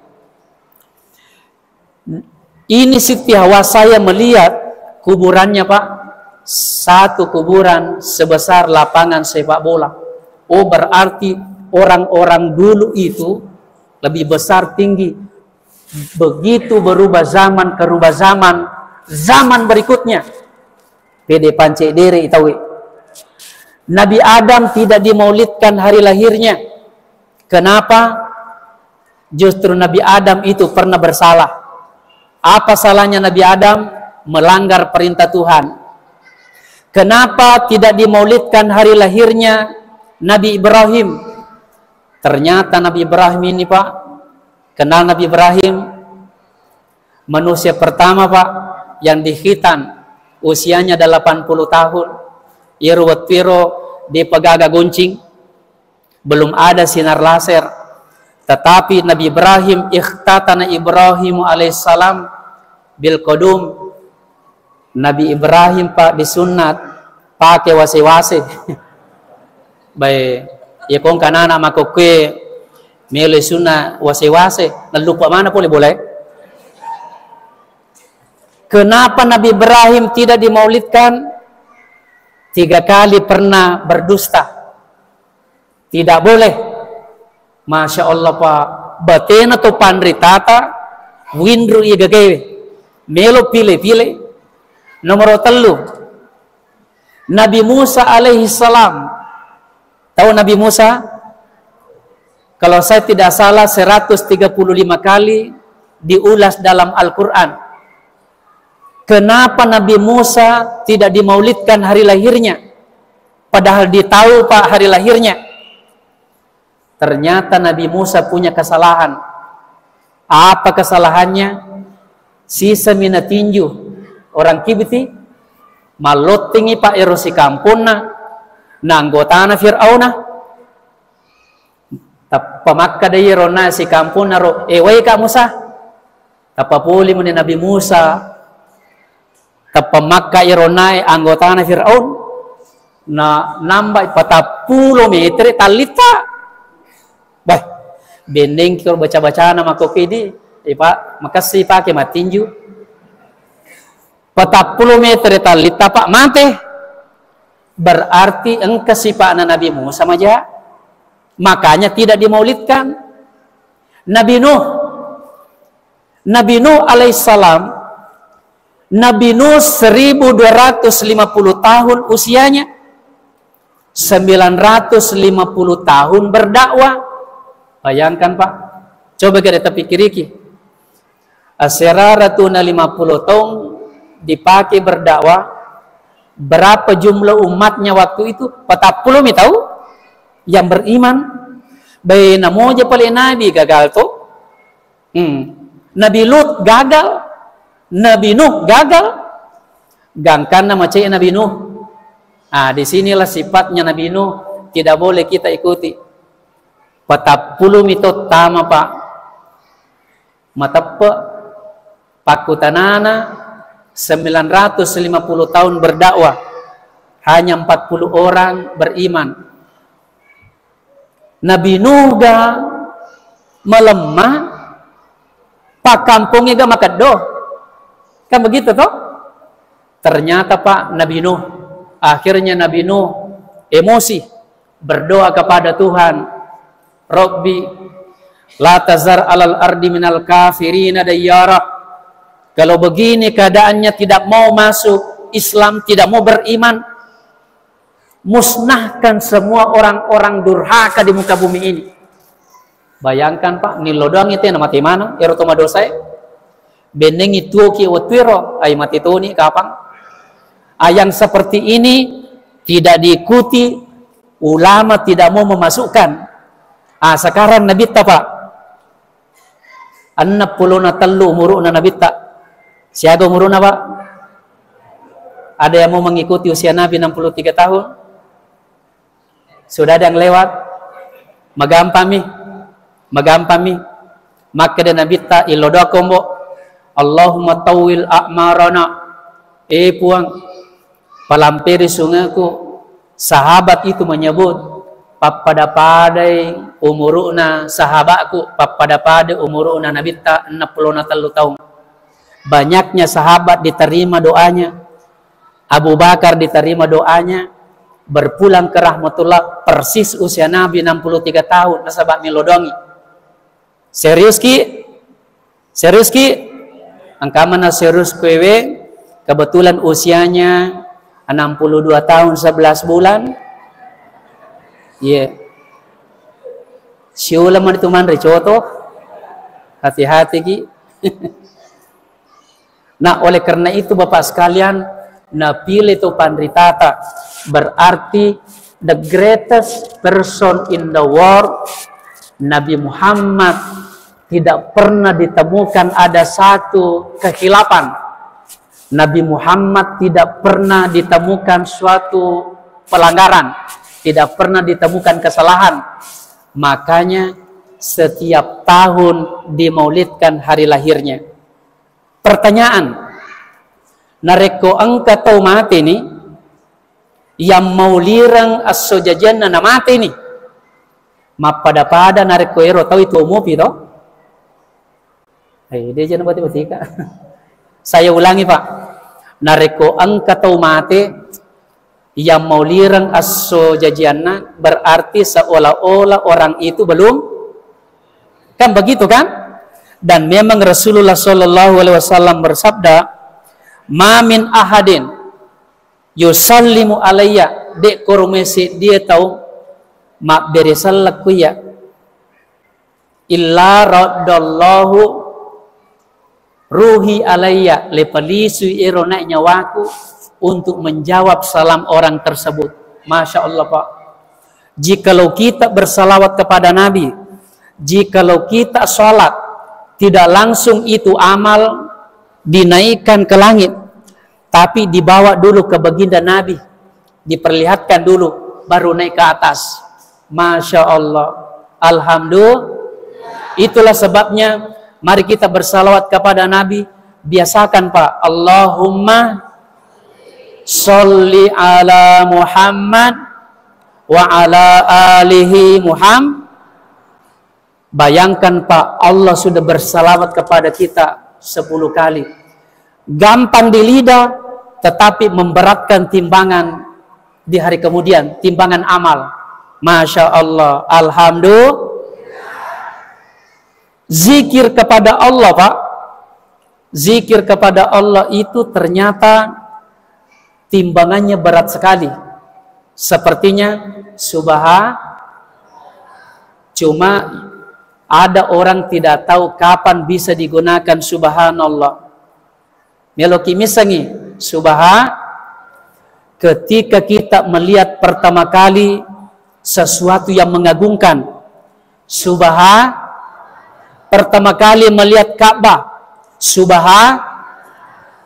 S4: Ini Siti Hawa, saya melihat kuburannya Pak, satu kuburan sebesar lapangan sepak bola. Oh berarti orang-orang dulu itu lebih besar tinggi. Begitu berubah zaman ke rubah zaman, zaman berikutnya pede pancek dere itawi. Nabi Adam tidak dimaulidkan hari lahirnya. Kenapa? Justru Nabi Adam itu pernah bersalah. Apa salahnya Nabi Adam? Melanggar perintah Tuhan. Kenapa tidak dimaulidkan hari lahirnya Nabi Ibrahim? Ternyata Nabi Ibrahim ini Pak, kenal Nabi Ibrahim? Manusia pertama Pak yang dihitan, usianya 80 tahun. Irwat piro di pegaga guncing, belum ada sinar laser. Tetapi Nabi Ibrahim, ikhtatana Ibrahim alaihissalam bil qudum. Nabi Ibrahim Pak disunat pakai wase-wase. Baik, ya kong kanana makokwe mele sunat wase-wase. Lupa mana boleh. Kenapa Nabi Ibrahim tidak dimaulidkan? 3 kali pernah berdusta. Tidak boleh. Masya Allah Pak. Batena to pandritata windru igagawe. Melo pilih-pilih. Nomor 3. Nabi Musa alaihi salam. Tahu Nabi Musa? Kalau saya tidak salah 135 kali diulas dalam Al-Quran. Kenapa Nabi Musa tidak dimaulidkan hari lahirnya? Padahal ditahu Pak hari lahirnya. Ternyata Nabi Musa punya kesalahan. Apa kesalahannya? Sisa mina tinju orang kibiti malotingi Pak erosi kampuna na anggotana Fir'auna pamakka dayi rona si kampuna ro eway ka Musa tapapuli mo ni Nabi Musa tapamakka irona anggotana Fir'aun na nambay 40 meter talita bah bending ko baca-baca nama kokidi Pak, makasih Pak ke matinju 40 meter talita Pak mati. Berarti engkau si Pak Nabi Musa maja. Makanya tidak dimaulidkan. Nabi Nuh alaihissalam, Nabi Nuh 1250 tahun usianya, 950 tahun berdakwah. Bayangkan Pak, coba kita pikir iki. Aseraratuna 50 tahun dipakai berdakwah, berapa jumlah umatnya waktu itu? 40 tahu yang beriman. Baik namoja paling Nabi gagal tuh. Nabi Lut gagal, Nabi Nuh gagal. Gangkan nama cek Nabi Nuh. Disinilah sifatnya Nabi Nuh tidak boleh kita ikuti. 40 itu tama Pak. Matapa pakutanana 950 tahun berdakwah, hanya 40 orang beriman. Nabi Nuh ga melemah, Pak kampungnya ga makadoh. Kan begitu toh? Ternyata Pak Nabi Nuh, akhirnya Nabi Nuh emosi, berdoa kepada Tuhan, Rabbi la tazar alal ardi minal kafirina dayyara. Kalau begini keadaannya tidak mau masuk Islam, tidak mau beriman, musnahkan semua orang-orang durhaka di muka bumi ini. Bayangkan Pak, nilodang itu nama timana, erotoma dosa. Beneng itu ki watwiro, ay matitoni kapang. Yang seperti ini tidak diikuti, ulama tidak mau memasukkan. Sekarang nabita Pak. 60 umuruna nabita. Siapa umuruna Pak? Ada yang mau mengikuti usia Nabi 63 tahun? Sudah ada yang lewat? Magampami. Maka dan nabita ilodoa kombo. Allahumma tawil a'marana. Puang. Palampiri sungaku. Sahabat itu menyebut. Papada-padai umuruna sahabatku. Papada-padai umuruna nabita 63 tahun. Banyaknya sahabat diterima doanya. Abu Bakar diterima doanya. Berpulang ke rahmatullah persis usia Nabi 63 tahun. Nasabak milodongi. Serius ki? Angka mana serius kwewe? Kebetulan usianya 62 tahun 11 bulan. Siula man itu man recoto. Hati-hati ki. Nah, oleh karena itu Bapak sekalian, napilih itu Pandritata berarti the greatest person in the world. Nabi Muhammad tidak pernah ditemukan ada satu kekhilafan. Nabi Muhammad tidak pernah ditemukan suatu pelanggaran, tidak pernah ditemukan kesalahan. Makanya setiap tahun dimaulidkan hari lahirnya. Pertanyaan, nareko angka tau mati ni, yang maulirang as-sojajan na mati ni, mapada-pada nareko ero tau itu umupi toh? Dia jangan bati-batika. Saya ulangi Pak, nareko angka tau mati, yang maulirang as-sojajan berarti seolah-olah orang itu belum, kan begitu kan? Dan memang Rasulullah Shallallahu Alaihi Wasallam bersabda, "Ma min ahadin yusallimu alayya dek koromesi dia tahu mak beresal kuya illa raddallahu ruhi alayya lepalisu irona nyawaku untuk menjawab salam orang tersebut. Masya Allah Pak. Jikalau kita bersalawat kepada Nabi, jikalau kita sholat, tidak langsung itu amal dinaikkan ke langit, tapi dibawa dulu ke baginda Nabi, diperlihatkan dulu, baru naik ke atas. Masya Allah. Alhamdulillah. Itulah sebabnya mari kita bersalawat kepada Nabi. Biasakan Pak, Allahumma sholli ala Muhammad wa ala alihi Muhammad. Bayangkan Pak, Allah sudah bersalawat kepada kita 10 kali. Gampang di lidah, tetapi memberatkan timbangan di hari kemudian, timbangan amal. Masya Allah. Alhamdulillah. Zikir kepada Allah Pak, zikir kepada Allah itu ternyata timbangannya berat sekali. Sepertinya cuma ada orang tidak tahu kapan bisa digunakan subhanallah. Meloki misangi ketika kita melihat pertama kali sesuatu yang mengagumkan. Pertama kali melihat Ka'bah.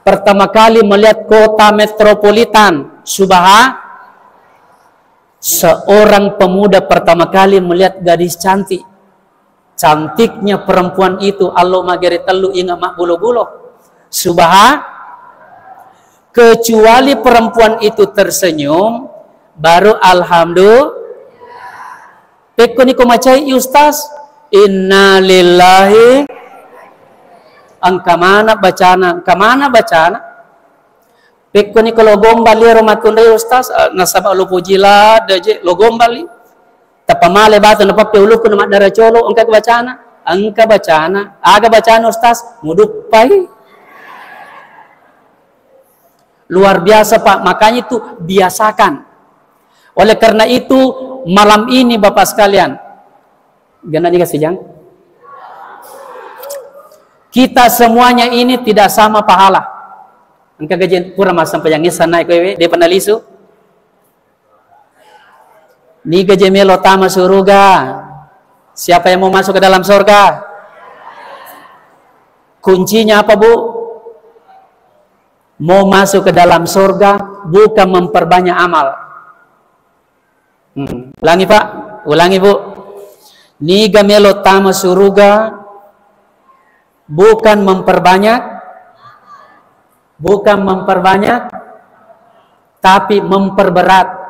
S4: Pertama kali melihat kota metropolitan. Seorang pemuda pertama kali melihat gadis cantik. Cantiknya perempuan itu Allah magari telu ingat mak bulu-bulu. Kecuali perempuan itu tersenyum, baru alhamdulillah. Peko ni ko macai ustaz, inna lillahi angkamana bacana, Peko ni ko logombali romatundai ustaz, nasaba lo pujila daje logombali. Tapamale batu napape uluku na madara cholo, angka bacana, aga bacana ustaz, mudupai. Luar biasa Pak, makanya itu biasakan. Oleh karena itu malam ini Bapak sekalian, gana dikasih jang, kita semuanya ini tidak sama pahala. Angka gajian pura mas sampai yang isan naik wewe, dia penalisu. Ni gaji melo tama surga. Siapa yang mau masuk ke dalam surga? Kuncinya apa Bu? Mau masuk ke dalam surga bukan memperbanyak amal. Ulangi Pak, ulangi Bu. Niga melo tama surga bukan memperbanyak, tapi memperberat.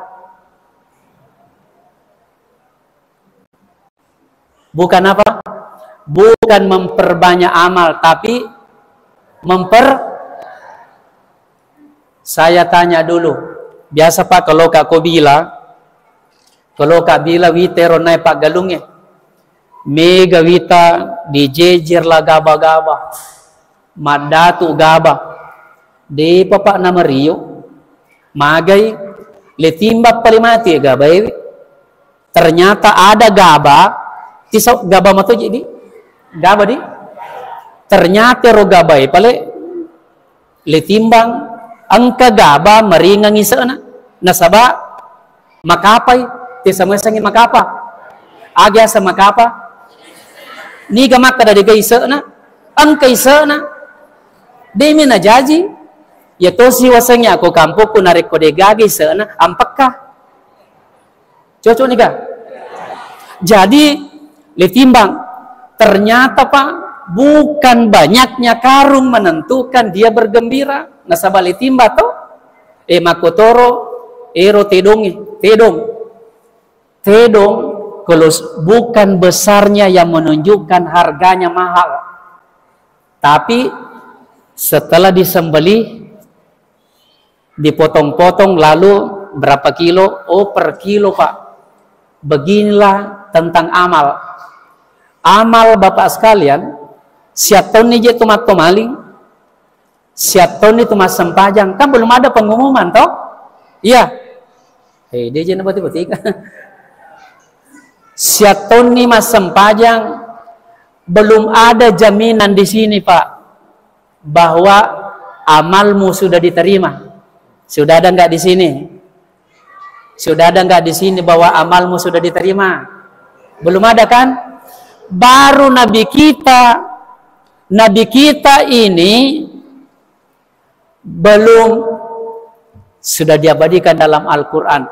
S4: Bukan apa? Bukan memperbanyak amal, tapi Saya tanya dulu. Biasa Pak kalau Kak bila witero naik Pak galungnya. Mega wita dijejer lah gaba-gaba. Madatu gaba. Di Pak nama Rio. Magai letimbak palimati gaba. Ternyata ada gaba. Tisau gaba matu jadi. Gaba di. Ternyata ro gaba pale letimbang angka gaba meringang isana. Nasaba makapai. Tisama sangi makapa. Agya sa makapa. Ni gamak kada diga isana. Angka isana. Demi na jaji. Ya tosi wasangnya ako kampo ko narik ko de gagi isana. Ampakka. Cocok nih Kak. Jadi letimbang. Ternyata Pak. Bukan banyaknya karung menentukan dia bergembira. Nasaba letimba to. Makotoro. Ero Tedong, kalau bukan besarnya yang menunjukkan harganya mahal. Tapi setelah disembelih, dipotong-potong lalu berapa kilo? Oh per kilo Pak. Beginilah tentang amal. Amal Bapak sekalian, siap tahun ini jatuh maling, siap tahun itu mas sempajang. Kan belum ada pengumuman toh? Iya. Dia jangan berarti Syatoni mas sempajang, belum ada jaminan di sini Pak bahwa amalmu sudah diterima. Sudah ada nggak di sini? Sudah ada nggak di sini bahwa amalmu sudah diterima? Belum ada kan? Baru Nabi kita ini belum sudah diabadikan dalam Al-Quran.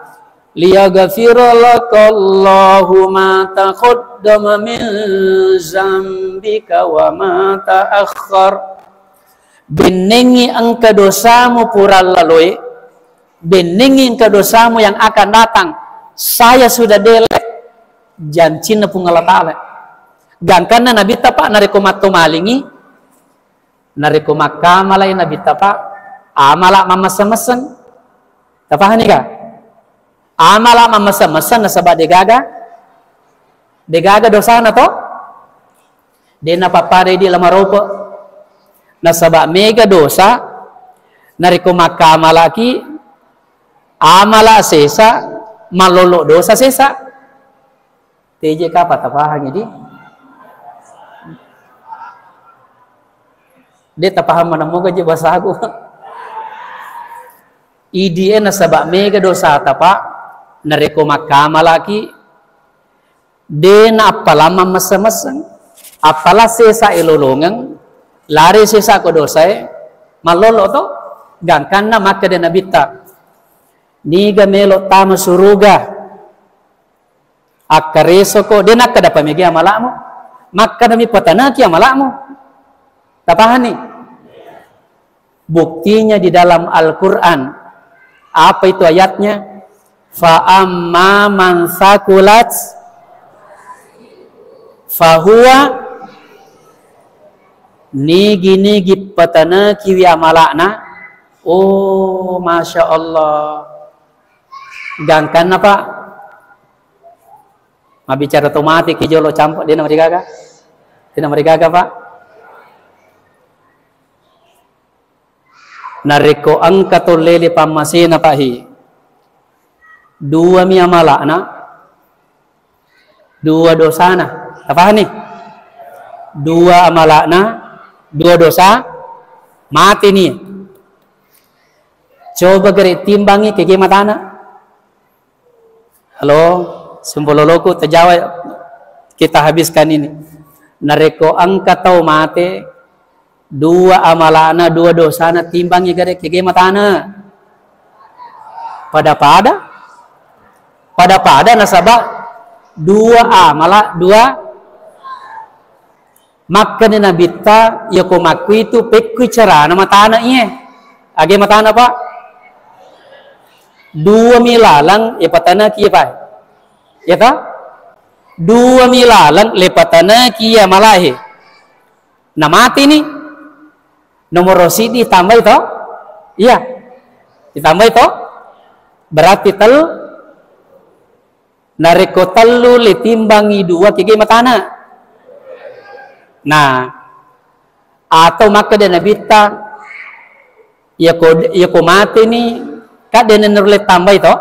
S4: Liyaghfira lakallahu ma taqaddama min zambika wa ma ta'akhkhar. Benengi engkau dosamu pura lalui, benengi engkau dosamu yang akan datang. Saya sudah delek jancina punggala ta'ala. Gangkana nabi tapak nariko matto malingi, nariko makamalay nabi tapak amala mamasa-masan. Tapahan ni ka? Amala mamasa-masan na sabah degaga dosa na to. Di napapare di lamaropo na sabah mega dosa nariko makamalaki amala sesa malolo dosa sesa. TJ ka patapahan di. Dia tapaham mana mo gaji bahasa aku. IDN na sabak mega dosa tapa nareko makamalaki de na apalama masa-masang apala sesa ilolongan lari sesa ko dosa malolo to gangkan na maka de nabita niga melo tama suruga akareso ko de nakada pamigi amalamu maka dami patanaki amalamu tapahan nih buktinya di dalam Al-Quran. Apa itu ayatnya? Fa amma man sakulat fahuwa nigi patana kiwi amalakna. Oh, masya Allah. Gangkan apa? Mabicara otomatis kijolo campur dia nama digaga. Dia nama digaga Pak. Nareko angkato lele pamasena pahi dua miamalakna dua dosana apa nih dua amalakna dua dosa mati nih coba gere timbangi ke matana. Halo sumpololoku terjawab kita habiskan ini. Nareko angkato mate dua amalana dua dosana timbangnya gare kege matana pada nasabah dua amala dua makan nabita ya ko makui itu pekui cara nama matana iye age matana Pak dua milalang ya patana kiye Pak ya ta dua milalang lepatana kiye malahe na mati nih nomor rosidi ditambah itu, iya, ditambah itu, berarti telu, nareko telu litimbangi dua kiki matana. Nah, atau maka dia nabita, ya ko mati nih, kak dia nerule tambah itu,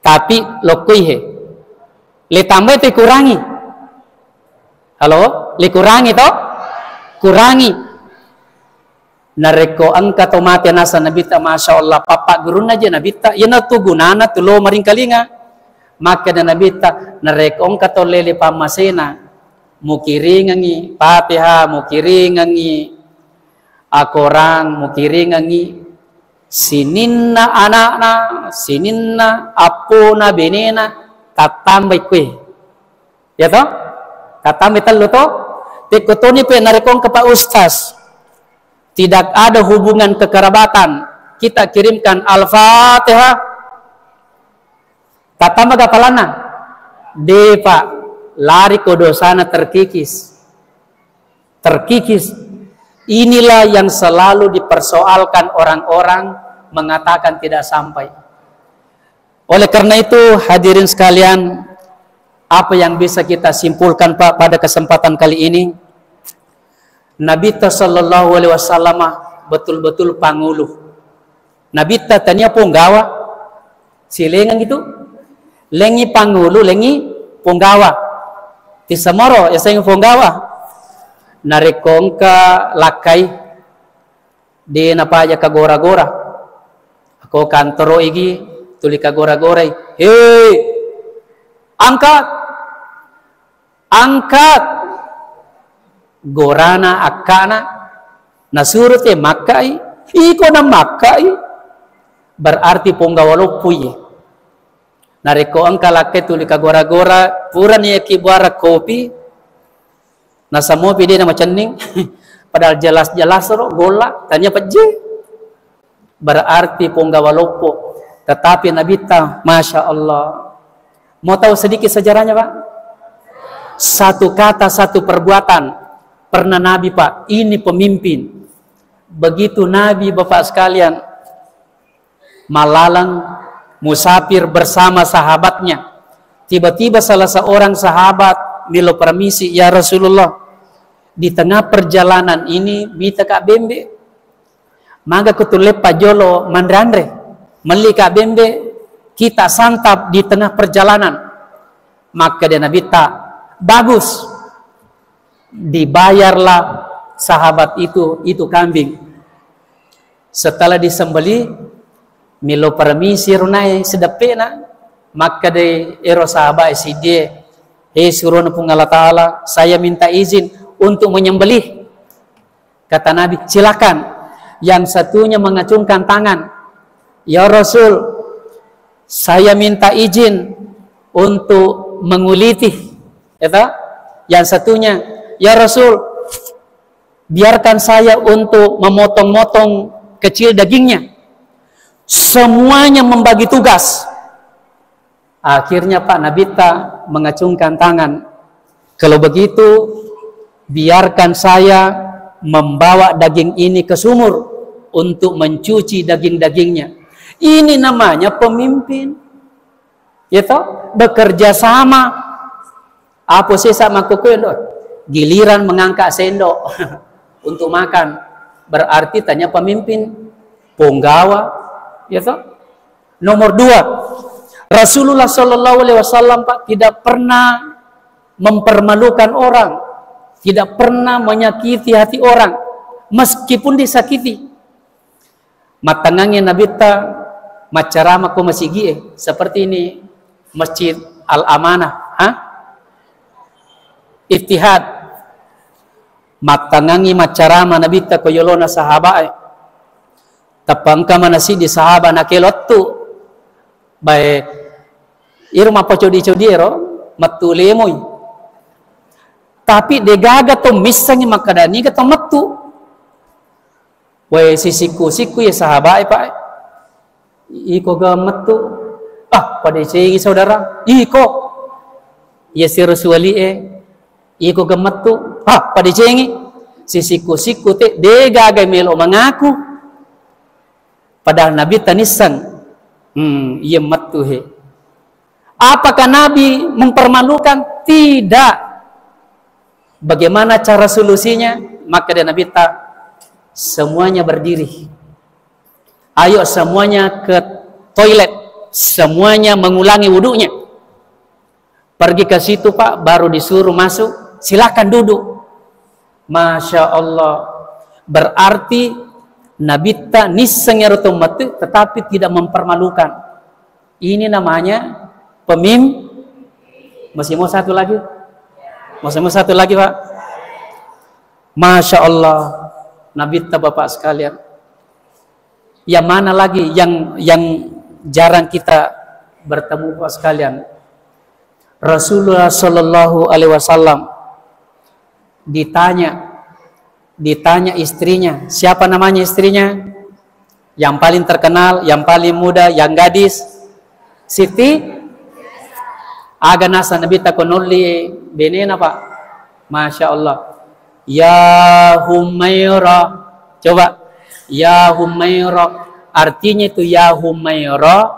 S4: tapi lokuihe, le tambah itu kurangi, halo, le kurangi itu. Kurangi nareko angka tomate nasa nabita masya Allah papa gurun aja nabita yana tu gunana tu lo maring kalinga maka na nabita nareko angka to lele pamasena mukiringangi Fatiha mukiringangi akorang mukiringangi sininna anakna sininna apuna benena tatambay kue ya to tatambay talo to tekotoni pe narekong kepa ustaz tidak ada hubungan kekerabatan kita kirimkan Al-Fatihah kata magapalana de Pak lari ko dosana terkikis inilah yang selalu dipersoalkan orang-orang mengatakan tidak sampai. Oleh karena itu hadirin sekalian apa yang bisa kita simpulkan Pak pada kesempatan kali ini Nabi sallallahu alaihi wasallam betul-betul panguluh Nabita tanya punggawa. Silengan gitu. Lengi pangulu, lengi punggawa. Tisamoro, ya sayang punggawa. Narekong ka lakay. Di napaja ka gora-gora. Ako kantoro igi, tuli ka gora-goray. Hei! Angkat! Angkat! Gorana akana. Nasurut makai. Iko na makai. Berarti punggawalo puye. Nareko ang kalake tuli ka gora-gora. Pura niya kibuara kopi. Nasa mo pide na macaning. Padahal jelas-jelas ro gola. Tanya paje. Berarti punggawalo po. Tetapi nabita. Masya Allah. Mau tahu sedikit sejarahnya Pak? Satu kata, satu perbuatan. Pernah Nabi Pak. Ini pemimpin. Begitu Nabi Bapak sekalian. Malalang musafir bersama sahabatnya. Tiba-tiba salah seorang sahabat milo permisi, ya Rasulullah. Di tengah perjalanan ini bita kak bembe. Maka kutulep pajolo mandrandre. Meli kak bembe kita santap di tengah perjalanan. Maka dia Nabi tak bagus. Dibayarlah sahabat itu kambing. Setelah disembeli milo permisi runai sedepena. Maka de ero sahabat si dia. Suruh pun Allah Ta'ala, saya minta izin untuk menyembelih. Kata Nabi, silakan. Yang satunya mengacungkan tangan. Ya Rasul, saya minta izin untuk menguliti. Yang satunya, ya Rasul, biarkan saya untuk memotong-motong kecil dagingnya. Semuanya membagi tugas. Akhirnya Pak Nabita mengacungkan tangan. Kalau begitu, biarkan saya membawa daging ini ke sumur untuk mencuci daging-dagingnya. Ini namanya pemimpin. Ya toh, bekerja sama. Apa sih sama kukuin? Giliran mengangkat sendok untuk makan. Berarti tanya pemimpin, punggawa. Ya toh? Nomor 2. Rasulullah Shallallahu Alaihi Wasallam Pak tidak pernah mempermalukan orang, tidak pernah menyakiti hati orang, meskipun disakiti. Matangangnya Nabi ta macarama ko masigi seperti ini Masjid Al Amanah, Ittihad. Matangangi macarama Nabi ta ko yolona sahabat. Tapangka manasi di sahabat nakelottu bae irma pocodi-codi ero matulemoy. Tapi degaga to misangi makadani ka to matu. We sisiku-siku ya sahabat Pak. Iko ga matu. Pada cegi saudara. Iko. Ya si Rasulullah iko ga matu. Pada cegi sisiku-siku te degaga melo mengaku. Padahal Nabi tanisan. Iya matu he. Apakah Nabi mempermalukan? Tidak. Bagaimana cara solusinya? Maka dia Nabi tak semuanya berdiri. Ayo semuanya ke toilet. Semuanya mengulangi wudunya. Pergi ke situ Pak, baru disuruh masuk. Silakan duduk. Masya Allah. Berarti Nabi tak niseng mati, tetapi tidak mempermalukan. Ini namanya pemimpin. Masih mau satu lagi? Masih mau satu lagi Pak? Masya Allah. Nabi ta Bapak sekalian. Yang mana lagi yang jarang kita bertemu Bapak sekalian? Rasulullah Shallallahu Alaihi Wasallam ditanya istrinya. Siapa namanya istrinya? Yang paling terkenal, yang paling muda, yang gadis. Siti aga nasa Nabi takonuli benena Pak. Masya Allah. Ya Humaira. Coba. Ya Humaira. Artinya itu ya Humaira.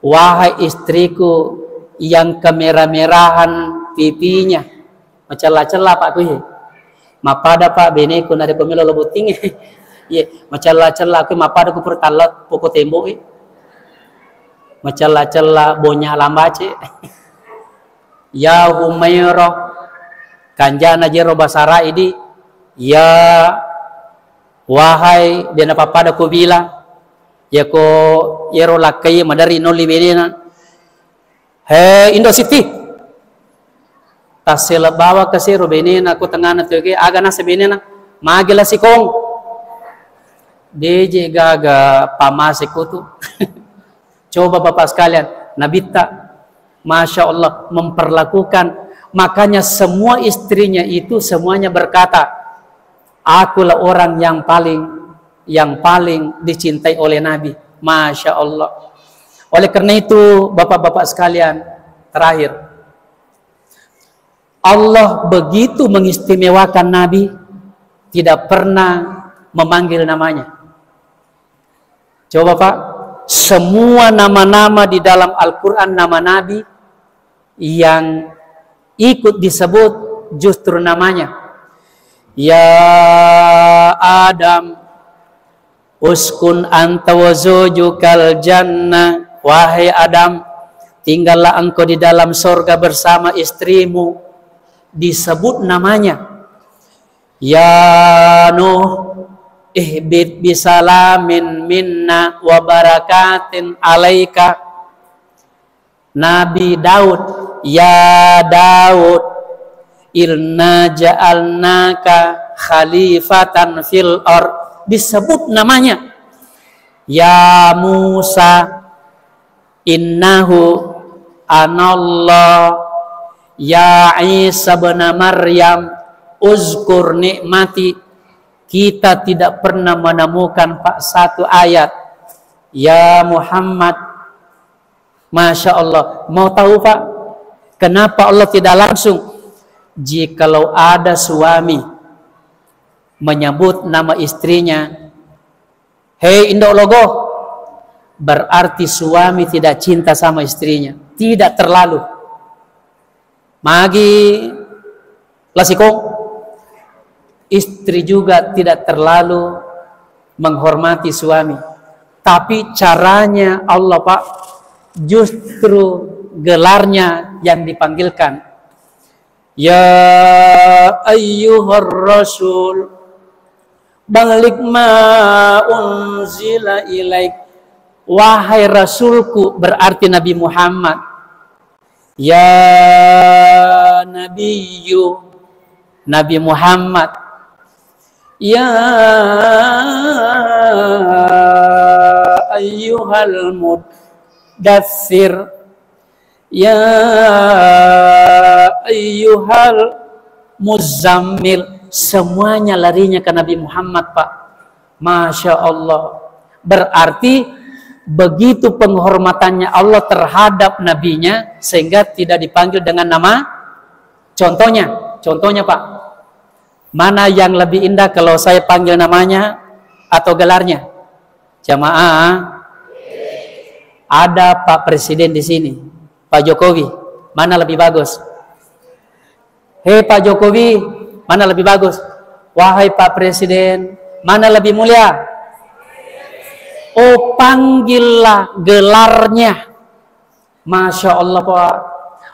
S4: Wahai istriku yang kemerah-merahan pipinya. Macela-cela Pak kuih. Mapada Pak beneku nade pemilu lobuting. Ye, macala-cala aku mapada ku pertalat poko tembok macala-cala bonya lambace. Ya Humairah kanjana jero basara ini, ya wahai dia papada ku bilang, ya ko yero lakai madari no libedena. He Indo City. Tasela bawa ke siro benena ku tengana tuge aga na sebenena magila sikong. DJ gaga pamase ku tu. Coba Bapak sekalian, nabita Masya Allah memperlakukan, makanya semua istrinya itu semuanya berkata, akulah orang yang paling dicintai oleh Nabi. Masya Allah. Oleh karena itu Bapak-bapak sekalian, terakhir, Allah begitu mengistimewakan Nabi, tidak pernah memanggil namanya. Coba Pak, semua nama-nama di dalam Al-Quran, nama Nabi yang ikut disebut justru namanya. Ya Adam, uskun anta wa zawjukal jannah. Wahai Adam, tinggallah engkau di dalam surga bersama istrimu. Disebut namanya. Ya Nuh, ihbit bisalamin minna wa barakatin alaika. Nabi Daud, ya Daud, inna ja'alnaka khalifatan fil ard. Disebut namanya. Ya Musa, innahu anallah. Ya Isa bin Maryam, uzkur nikmati. Kita tidak pernah menemukan Pak satu ayat. Ya Muhammad, Masya Allah. Mau tahu Pak, kenapa Allah tidak langsung? Jikalau ada suami menyebut nama istrinya, hei Indo Logo, berarti suami tidak cinta sama istrinya. Tidak terlalu. Magi lasikong, istri juga tidak terlalu menghormati suami. Tapi caranya Allah Pak, justru gelarnya yang dipanggilkan. Ya ayyuhar rasul, balik ma unzila ilaik. Wahai Rasulku, berarti Nabi Muhammad. Ya Nabiyyu, Nabi Muhammad. Ya ayyuhal muddathir, ya ayyuhal muzammil. Semuanya larinya ke Nabi Muhammad Pak. Masya Allah. Berarti begitu penghormatannya Allah terhadap nabinya sehingga tidak dipanggil dengan nama. Contohnya Pak, mana yang lebih indah kalau saya panggil namanya atau gelarnya? Jamaah, ada Pak Presiden di sini, Pak Jokowi, mana lebih bagus? Hei Pak Jokowi, mana lebih bagus? Wahai Pak Presiden, mana lebih mulia? Oh, panggillah gelarnya. Masya Allah Pak.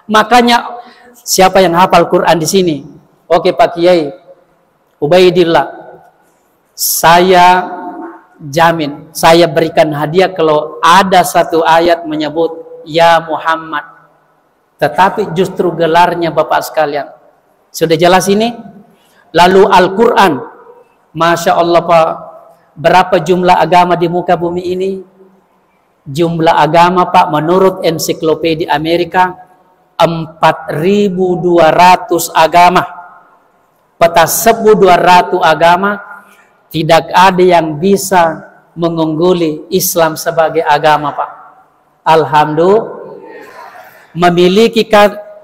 S4: Makanya siapa yang hafal Quran di sini? Oke Pak Kiai Ubaidillah, saya jamin, saya berikan hadiah kalau ada satu ayat menyebut Ya Muhammad, tetapi justru gelarnya Bapak sekalian. Sudah jelas ini? Lalu Al-Quran, Masya Allah Pak, berapa jumlah agama di muka bumi ini? Jumlah agama Pak menurut ensiklopedia Amerika 4.200 agama. Peta 1.200 agama, tidak ada yang bisa mengungguli Islam sebagai agama Pak. Alhamdulillah. Memiliki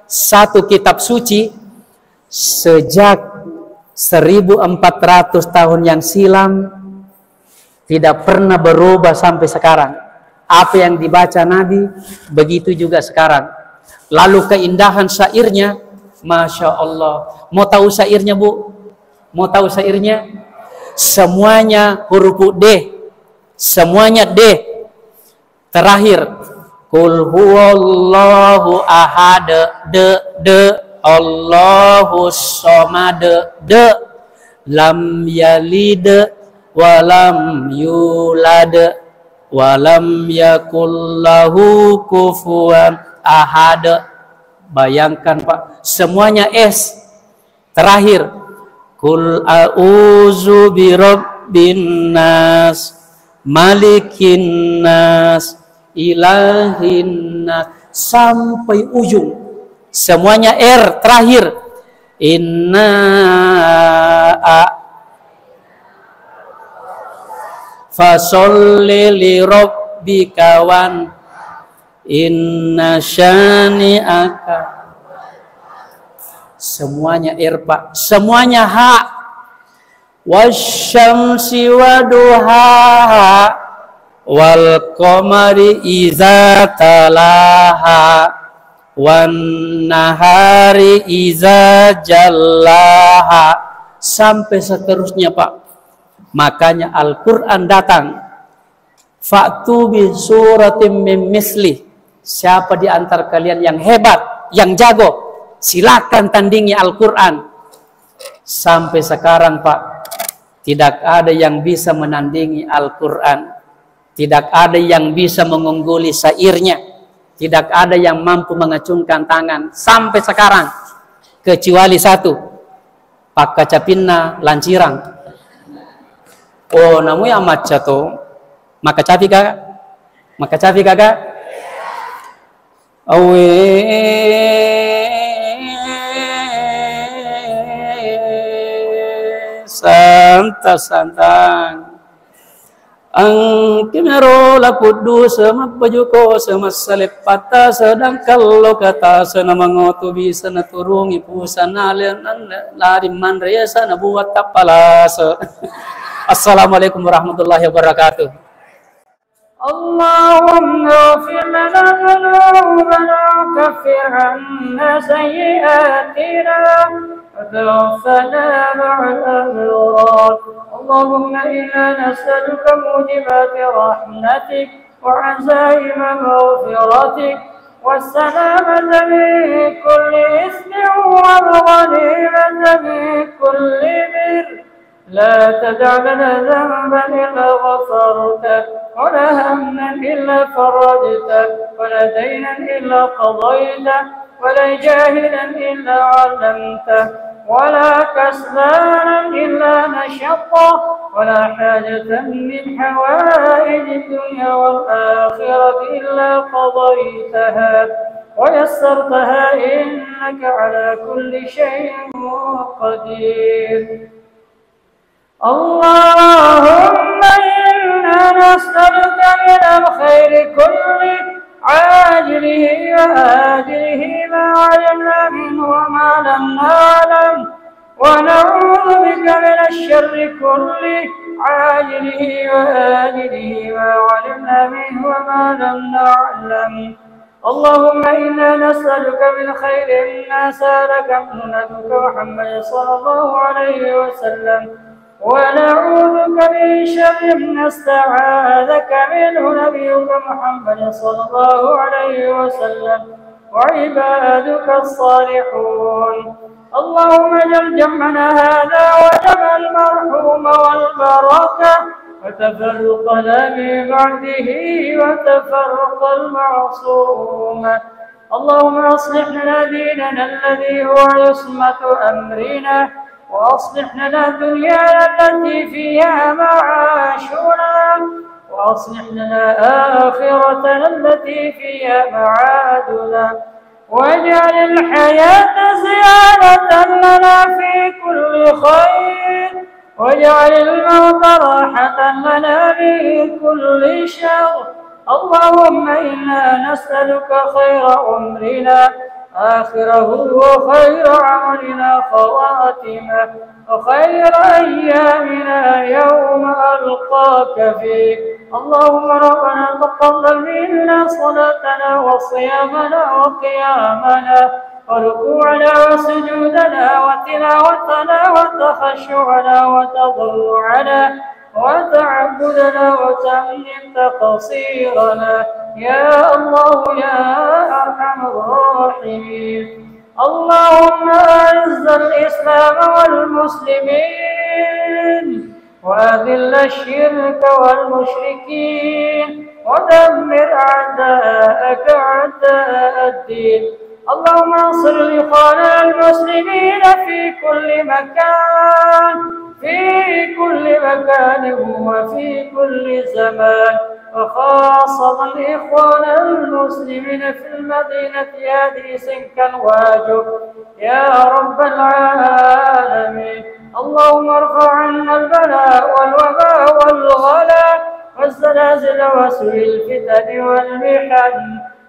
S4: satu kitab suci sejak 1400 tahun yang silam, tidak pernah berubah sampai sekarang. Apa yang dibaca Nabi, begitu juga sekarang. Lalu keindahan syairnya, Masya Allah. Mau tahu syairnya Bu? Mau tahu syairnya? semuanya huruf D, semuanya D. Terakhir, Qul huwallahu ahad, Allahu somad, lam yalid walam yulad walam yakul lahu kufuwan ahad. Bayangkan Pak, semuanya S. Terakhir, Qul a'udzu birabbin nas, malikin nas, ilahin nas, sampai ujung. Semuanya R. Terakhir, inna fasolli li rabbika wan inna syani'aka. Semuanya R Pak, semuanya H. Wasyamsi waduhaha wal qamari iza talaha wan nahari iza jallaha, sampai seterusnya Pak. Makanya Al-Quran datang, fa'tu bi suratim min misli. Siapa di antara kalian yang hebat, yang jago, silakan tandingi Al-Quran. Sampai sekarang Pak, tidak ada yang bisa menandingi Al-Quran. Tidak ada yang bisa mengungguli syairnya. Tidak ada yang mampu mengacungkan tangan sampai sekarang, kecuali satu, Pak Kacapinna Lancirang. Oh, namu ya maca to. Maka capi kakak? Maka capi kakak? Awe santang ang kimero lapudu semabajuko semasalip pata sedang kalau kata senamangotu bisa naturungi pusana lari manresa nabuat tapalasa. Assalamualaikum warahmatullahi wabarakatuh.
S2: اللهم اغفر لنا ذنوبنا وكفر عنا سيئاتنا وتوفنا مع الأبرار. اللهم إنا نسألك موجبات رحمتك وعزائم مغفرتك والسلامة من كل إثم والغنيمة من كل بر. لا تدع لنا ذنبا إلا غفرته ولا هما إلا فرجته ولا دينا إلا قضيته ولا جاهلا إلا علمته ولا كسلانا إلا نشطه ولا حاجة من حوائج الدنيا والآخرة إلا قضيتها ويسرتها إنك على كل شيء قدير. اللهم إنا نسألك من الخير كله عاجله وآجله ما علمنا منه وما لم نعلم ونعوذ بك من الشر كله عاجله وآجله ما علمنا منه وما لم نعلم. اللهم إنا نسألك من خير ما سألك منه نبيك محمد صلى الله عليه وسلم ونعوذ بك من شر ما استعاذك منه نبيك محمد صلى الله عليه وسلم وعبادك الصالحون. اللهم اجعل جمعنا هذا وجمع المرحوم والبركة وتفرقنا من بعده وتفرق المعصوم. اللهم اصلح لنا ديننا الذي هو عصمة أمرنا وأصلح لنا دنيانا التي فيها معاشنا وأصلح لنا آخرتنا التي فيها معادنا واجعل الحياة زيادة لنا في كل خير واجعل الموت راحة لنا من كل شر. اللهم إنا نسألك خير أمرنا آخره وخير عملنا خواتمه وخير أيامنا يوم ألقاك فيه. اللهم ربنا تقبل منا صلاتنا وصيامنا وقيامنا وركوعنا وسجودنا وتلاوتنا وتخشعنا وتضرعنا وتعبدنا وتمني تقصيرنا يا الله يا أرحم الراحمين. اللهم أعز الإسلام والمسلمين وأذل الشرك والمشركين ودمر أعداءك أعداء الدين. اللهم انصر إخواننا المسلمين في كل مكان وفي كل زمان، وخاصة إخواننا المسلمين في المدينة هذه سنكا واجب يا رب العالمين. اللهم ارفع عنا البلاء والوباء والغلاء والزلازل وسوء الفتن والمحن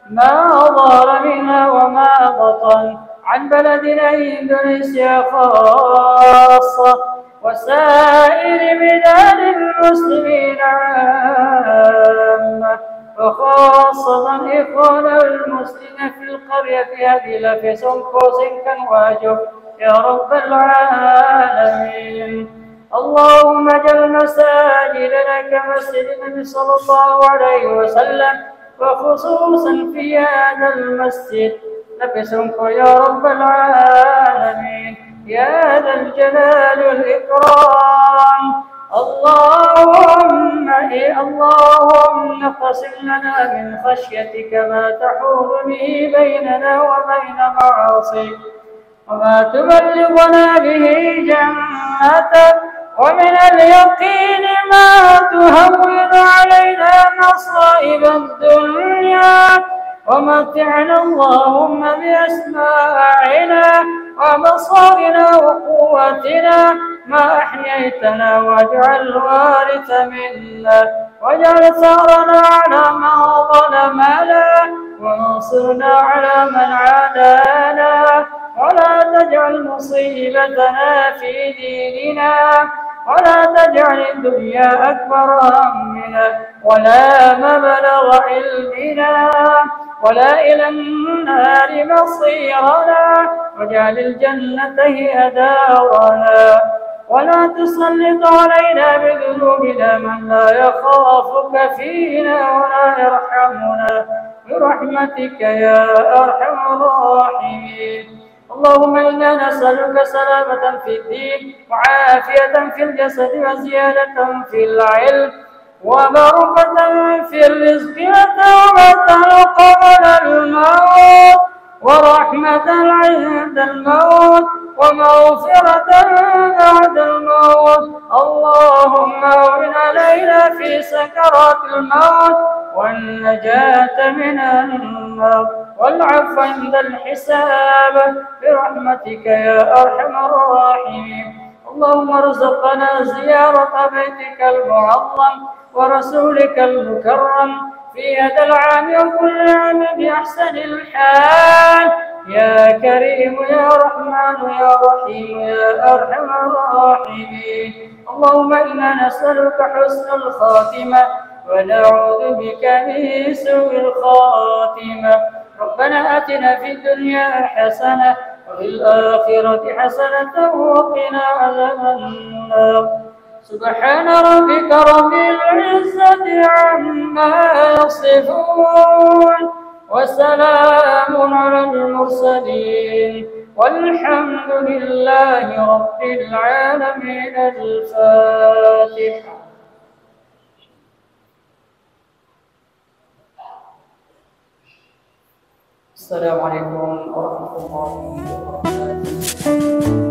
S2: ما ظهر منها وما بطن عن بلدنا إندونيسيا خاصة وسائر بلاد المسلمين عامة، وخاصة إخواننا المسلمين في القرية هذه في سنكو سنكا واجب يا رب العالمين. اللهم اجعل مساجدنا كمسجد النبي صلى الله عليه وسلم، وخصوصا في هذا المسجد نفسكم يا رب العالمين يا ذا الجلال والإكرام. اللهم اقسم لنا من خشيتك ما تحول به بيننا وبين معاصيك، وما تبلغنا به جنتك، ومن اليقين ما تهون علينا مصائب الدنيا، ومتعنا اللهم بأسماعنا وبصارنا وقوتنا ما أحييتنا، واجعل الوارث منا، واجعل ثارنا على من ظلمنا، وانصرنا على من عادانا، ولا تجعل مصيبتنا في ديننا، ولا تجعل الدنيا أكبر همنا ولا مبلغ علمنا ولا إلى النار مصيرنا، واجعل الجنة هي دارنا، ولا تسلط علينا بذنوبنا من لا يخافك فينا ولا يرحمنا برحمتك يا أرحم الراحمين. اللهم إنا نسألك سلامة في الدين وعافية في الجسد وزيادة في العلم وبركة في الرزق وتوبة قبل الموت ورحمة عند الموت ومغفرة بعد الموت. اللهم أعن علينا في سكرات الموت والنجاة من النار والعفو عند الحساب برحمتك يا أرحم الراحمين. اللهم ارزقنا زيارة بيتك المعظم ورسولك المكرم في هذا العام وكل عام بأحسن الحال يا كريم يا رحمن يا رحيم يا أرحم الراحمين. اللهم إنا نسألك حسن الخاتمة ونعوذ بك من سوء الخاتمة. ربنا آتنا في الدنيا حسنة وفي الآخرة حسنة وقنا عذاب النار. سبحان ربك رب العزة عما يصفون وسلام على المرسلين والحمد لله رب العالمين. الفاتحة. السلام عليكم ورحمة الله وبركاته.